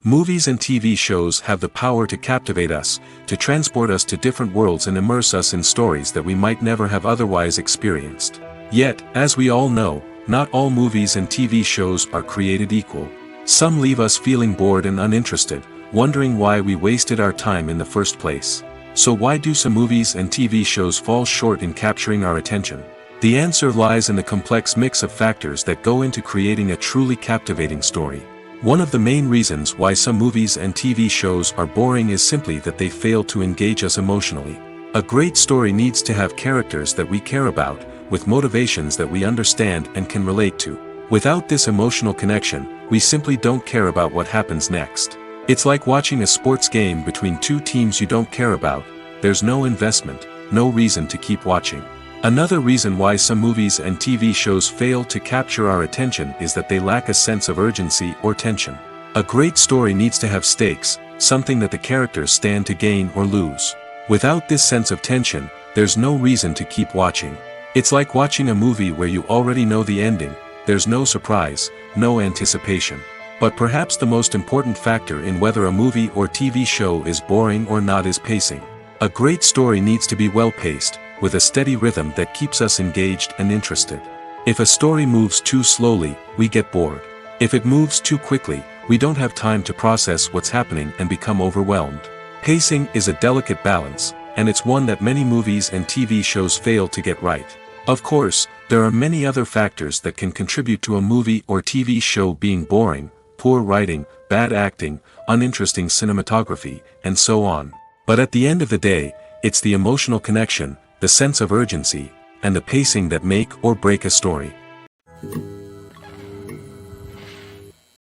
Movies and TV shows have the power to captivate us, to transport us to different worlds and immerse us in stories that we might never have otherwise experienced. Yet, as we all know, not all movies and TV shows are created equal. Some leave us feeling bored and uninterested, wondering why we wasted our time in the first place. So why do some movies and TV shows fall short in capturing our attention? The answer lies in the complex mix of factors that go into creating a truly captivating story. One of the main reasons why some movies and TV shows are boring is simply that they fail to engage us emotionally. A great story needs to have characters that we care about, with motivations that we understand and can relate to. Without this emotional connection, we simply don't care about what happens next. It's like watching a sports game between two teams you don't care about. There's no investment, no reason to keep watching. Another reason why some movies and TV shows fail to capture our attention is that they lack a sense of urgency or tension. A great story needs to have stakes, something that the characters stand to gain or lose. Without this sense of tension, there's no reason to keep watching. It's like watching a movie where you already know the ending. There's no surprise, no anticipation. But perhaps the most important factor in whether a movie or TV show is boring or not is pacing. A great story needs to be well-paced, with a steady rhythm that keeps us engaged and interested. If a story moves too slowly, we get bored. If it moves too quickly, we don't have time to process what's happening and become overwhelmed. Pacing is a delicate balance, and it's one that many movies and TV shows fail to get right. Of course, there are many other factors that can contribute to a movie or TV show being boring: poor writing, bad acting, uninteresting cinematography, and so on. But at the end of the day, it's the emotional connection, the sense of urgency, and the pacing that make or break a story.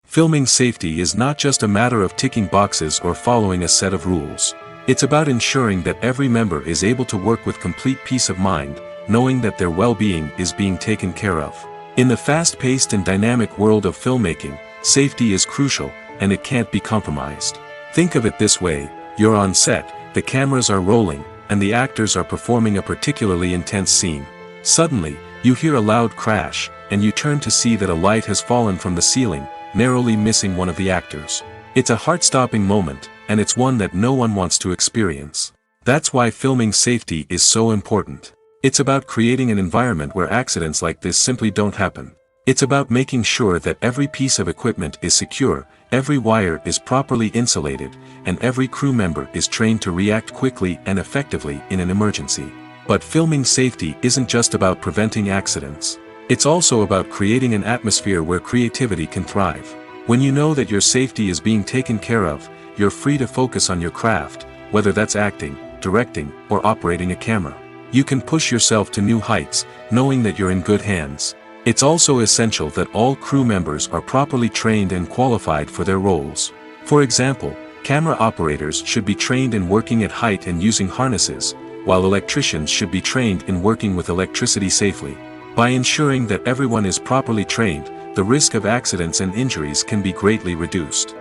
Filming safety is not just a matter of ticking boxes or following a set of rules. It's about ensuring that every member is able to work with complete peace of mind, knowing that their well-being is being taken care of. In the fast-paced and dynamic world of filmmaking, safety is crucial, and it can't be compromised. Think of it this way: you're on set, the cameras are rolling, and the actors are performing a particularly intense scene. Suddenly, you hear a loud crash, and you turn to see that a light has fallen from the ceiling, narrowly missing one of the actors. It's a heart-stopping moment, and it's one that no one wants to experience. That's why filming safety is so important. It's about creating an environment where accidents like this simply don't happen. It's about making sure that every piece of equipment is secure, every wire is properly insulated, and every crew member is trained to react quickly and effectively in an emergency. But filming safety isn't just about preventing accidents. It's also about creating an atmosphere where creativity can thrive. When you know that your safety is being taken care of, you're free to focus on your craft, whether that's acting, directing, or operating a camera. You can push yourself to new heights, knowing that you're in good hands. It's also essential that all crew members are properly trained and qualified for their roles. For example, camera operators should be trained in working at height and using harnesses, while electricians should be trained in working with electricity safely. By ensuring that everyone is properly trained, the risk of accidents and injuries can be greatly reduced.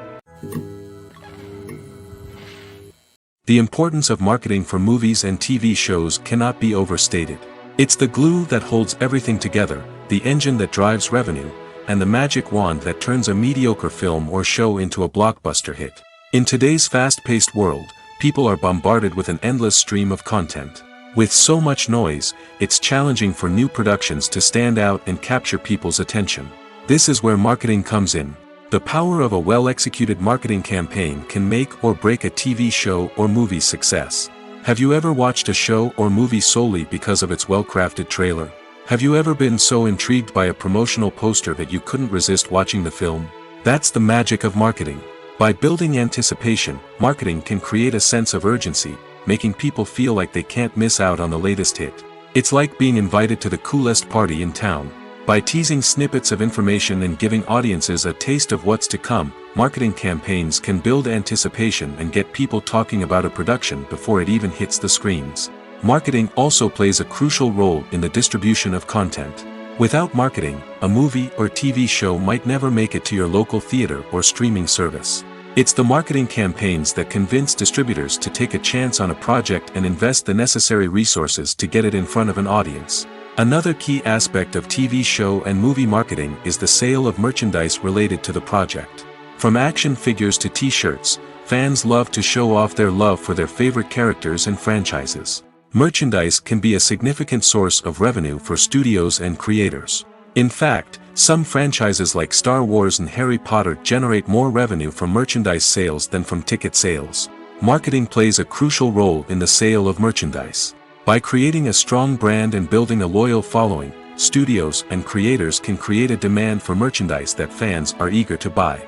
The importance of marketing for movies and TV shows cannot be overstated. It's the glue that holds everything together, the engine that drives revenue, and the magic wand that turns a mediocre film or show into a blockbuster hit. In today's fast-paced world, people are bombarded with an endless stream of content. With so much noise, it's challenging for new productions to stand out and capture people's attention. This is where marketing comes in. The power of a well-executed marketing campaign can make or break a TV show or movie's success. Have you ever watched a show or movie solely because of its well-crafted trailer? Have you ever been so intrigued by a promotional poster that you couldn't resist watching the film? That's the magic of marketing. By building anticipation, marketing can create a sense of urgency, making people feel like they can't miss out on the latest hit. It's like being invited to the coolest party in town. By teasing snippets of information and giving audiences a taste of what's to come, marketing campaigns can build anticipation and get people talking about a production before it even hits the screens. Marketing also plays a crucial role in the distribution of content. Without marketing, a movie or TV show might never make it to your local theater or streaming service. It's the marketing campaigns that convince distributors to take a chance on a project and invest the necessary resources to get it in front of an audience. Another key aspect of TV show and movie marketing is the sale of merchandise related to the project. From action figures to t-shirts, fans love to show off their love for their favorite characters and franchises. Merchandise can be a significant source of revenue for studios and creators. In fact, some franchises like Star Wars and Harry Potter generate more revenue from merchandise sales than from ticket sales. Marketing plays a crucial role in the sale of merchandise. By creating a strong brand and building a loyal following, studios and creators can create a demand for merchandise that fans are eager to buy.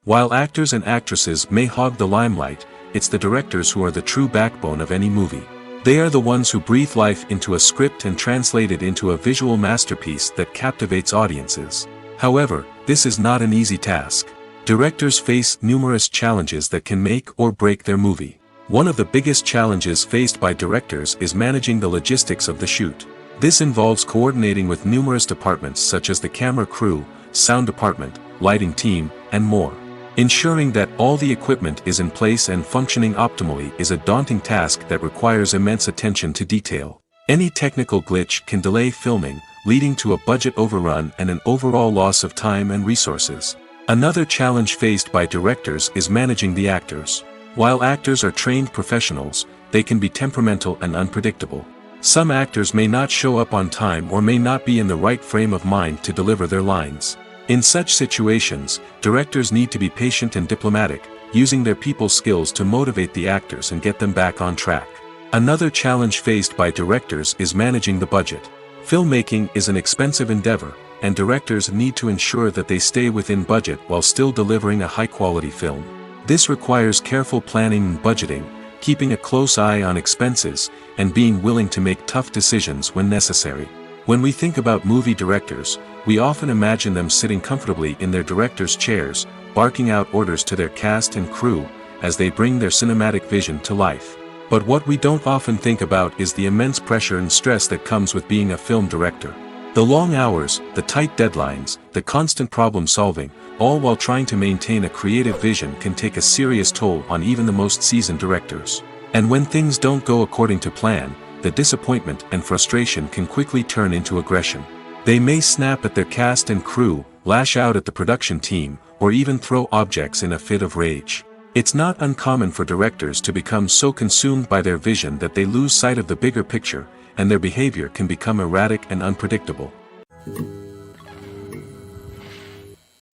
While actors and actresses may hog the limelight, it's the directors who are the true backbone of any movie. They are the ones who breathe life into a script and translate it into a visual masterpiece that captivates audiences. However, this is not an easy task. Directors face numerous challenges that can make or break their movie. One of the biggest challenges faced by directors is managing the logistics of the shoot. This involves coordinating with numerous departments such as the camera crew, sound department, lighting team, and more. Ensuring that all the equipment is in place and functioning optimally is a daunting task that requires immense attention to detail. Any technical glitch can delay filming, leading to a budget overrun and an overall loss of time and resources. Another challenge faced by directors is managing the actors. While actors are trained professionals, they can be temperamental and unpredictable. Some actors may not show up on time or may not be in the right frame of mind to deliver their lines. In such situations, directors need to be patient and diplomatic, using their people skills to motivate the actors and get them back on track. Another challenge faced by directors is managing the budget. Filmmaking is an expensive endeavor, and directors need to ensure that they stay within budget while still delivering a high-quality film. This requires careful planning and budgeting, keeping a close eye on expenses, and being willing to make tough decisions when necessary. When we think about movie directors, we often imagine them sitting comfortably in their director's chairs, barking out orders to their cast and crew, as they bring their cinematic vision to life. But what we don't often think about is the immense pressure and stress that comes with being a film director. The long hours, the tight deadlines, the constant problem solving, all while trying to maintain a creative vision can take a serious toll on even the most seasoned directors. And when things don't go according to plan, the disappointment and frustration can quickly turn into aggression. They may snap at their cast and crew, lash out at the production team, or even throw objects in a fit of rage. It's not uncommon for directors to become so consumed by their vision that they lose sight of the bigger picture, and their behavior can become erratic and unpredictable.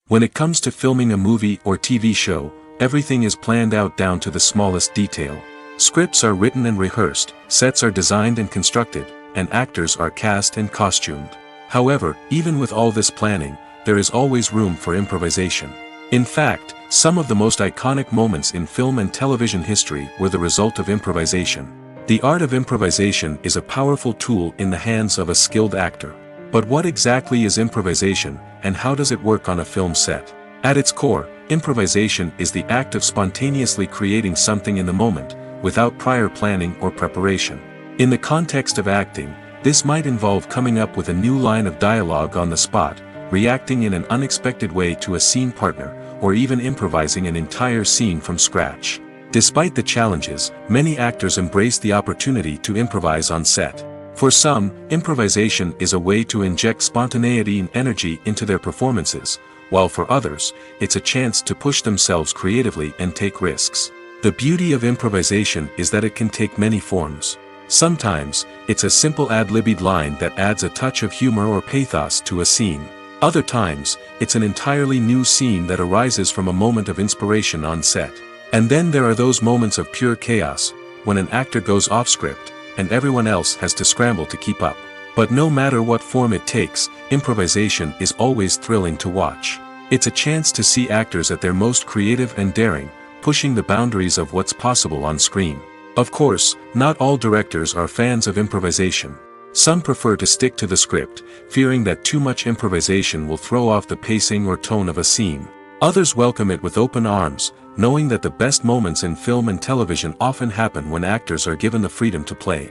When it comes to filming a movie or TV show, everything is planned out down to the smallest detail. Scripts are written and rehearsed, sets are designed and constructed, and actors are cast and costumed. However, even with all this planning, there is always room for improvisation. In fact, some of the most iconic moments in film and television history were the result of improvisation. The art of improvisation is a powerful tool in the hands of a skilled actor. But what exactly is improvisation, and how does it work on a film set? At its core, improvisation is the act of spontaneously creating something in the moment, without prior planning or preparation. In the context of acting, this might involve coming up with a new line of dialogue on the spot, reacting in an unexpected way to a scene partner, or even improvising an entire scene from scratch. Despite the challenges, many actors embrace the opportunity to improvise on set. For some, improvisation is a way to inject spontaneity and energy into their performances, while for others, it's a chance to push themselves creatively and take risks. The beauty of improvisation is that it can take many forms. Sometimes, it's a simple ad-libbed line that adds a touch of humor or pathos to a scene. Other times, it's an entirely new scene that arises from a moment of inspiration on set. And then there are those moments of pure chaos, when an actor goes off script, and everyone else has to scramble to keep up. But no matter what form it takes, improvisation is always thrilling to watch. It's a chance to see actors at their most creative and daring, pushing the boundaries of what's possible on screen. Of course, not all directors are fans of improvisation. Some prefer to stick to the script, fearing that too much improvisation will throw off the pacing or tone of a scene. Others welcome it with open arms, knowing that the best moments in film and television often happen when actors are given the freedom to play.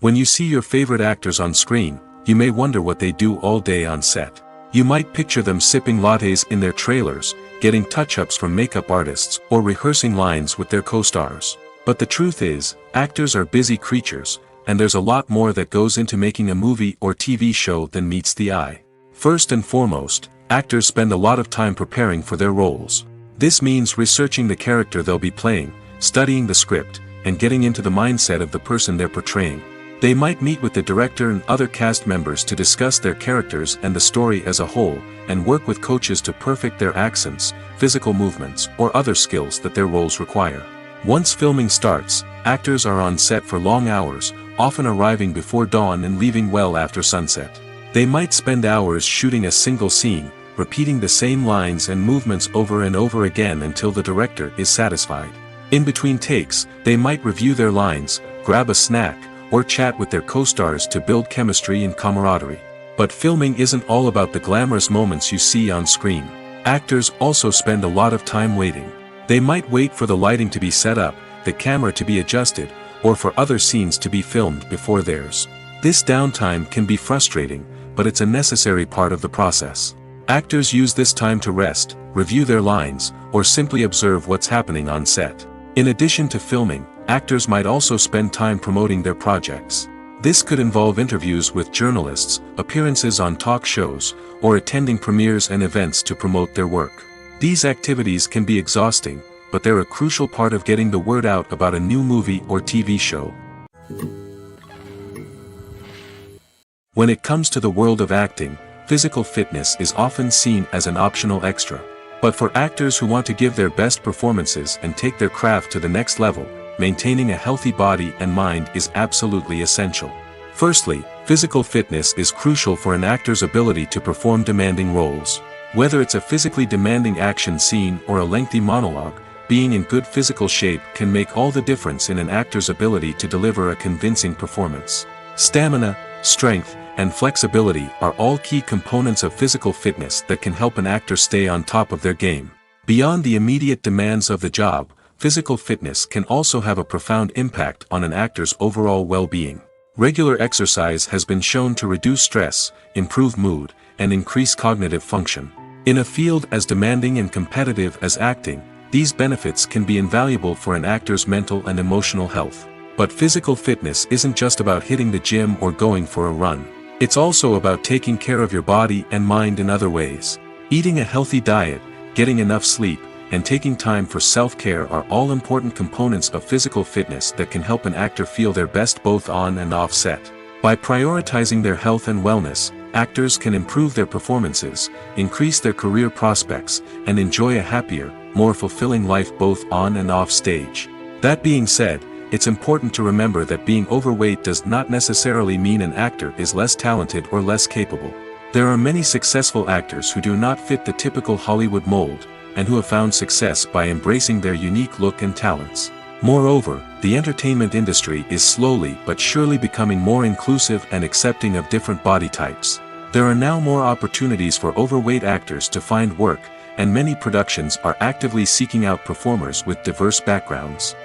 When you see your favorite actors on screen, you may wonder what they do all day on set. You might picture them sipping lattes in their trailers, getting touch-ups from makeup artists, or rehearsing lines with their co-stars. But the truth is, actors are busy creatures, and there's a lot more that goes into making a movie or TV show than meets the eye. First and foremost, actors spend a lot of time preparing for their roles. This means researching the character they'll be playing, studying the script, and getting into the mindset of the person they're portraying. They might meet with the director and other cast members to discuss their characters and the story as a whole, and work with coaches to perfect their accents, physical movements, or other skills that their roles require. Once filming starts, actors are on set for long hours, often arriving before dawn and leaving well after sunset. They might spend hours shooting a single scene, repeating the same lines and movements over and over again until the director is satisfied. In between takes, they might review their lines, grab a snack, or chat with their co-stars to build chemistry and camaraderie. But filming isn't all about the glamorous moments you see on screen. Actors also spend a lot of time waiting. They might wait for the lighting to be set up, the camera to be adjusted, or for other scenes to be filmed before theirs. This downtime can be frustrating, but it's a necessary part of the process. Actors use this time to rest, review their lines, or simply observe what's happening on set. In addition to filming, actors might also spend time promoting their projects. This could involve interviews with journalists, appearances on talk shows, or attending premieres and events to promote their work. These activities can be exhausting, but they're a crucial part of getting the word out about a new movie or TV show. When it comes to the world of acting, physical fitness is often seen as an optional extra. But for actors who want to give their best performances and take their craft to the next level, maintaining a healthy body and mind is absolutely essential. Firstly, physical fitness is crucial for an actor's ability to perform demanding roles. Whether it's a physically demanding action scene or a lengthy monologue, being in good physical shape can make all the difference in an actor's ability to deliver a convincing performance. Stamina, strength, and flexibility are all key components of physical fitness that can help an actor stay on top of their game. Beyond the immediate demands of the job, physical fitness can also have a profound impact on an actor's overall well-being. Regular exercise has been shown to reduce stress, improve mood, and increase cognitive function. In a field as demanding and competitive as acting, these benefits can be invaluable for an actor's mental and emotional health. But physical fitness isn't just about hitting the gym or going for a run. It's also about taking care of your body and mind in other ways. Eating a healthy diet, getting enough sleep, and taking time for self-care are all important components of physical fitness that can help an actor feel their best both on and off set. By prioritizing their health and wellness, actors can improve their performances, increase their career prospects, and enjoy a happier, more fulfilling life both on and off stage. That being said, it's important to remember that being overweight does not necessarily mean an actor is less talented or less capable. There are many successful actors who do not fit the typical Hollywood mold, and who have found success by embracing their unique look and talents. Moreover, the entertainment industry is slowly but surely becoming more inclusive and accepting of different body types. There are now more opportunities for overweight actors to find work, and many productions are actively seeking out performers with diverse backgrounds.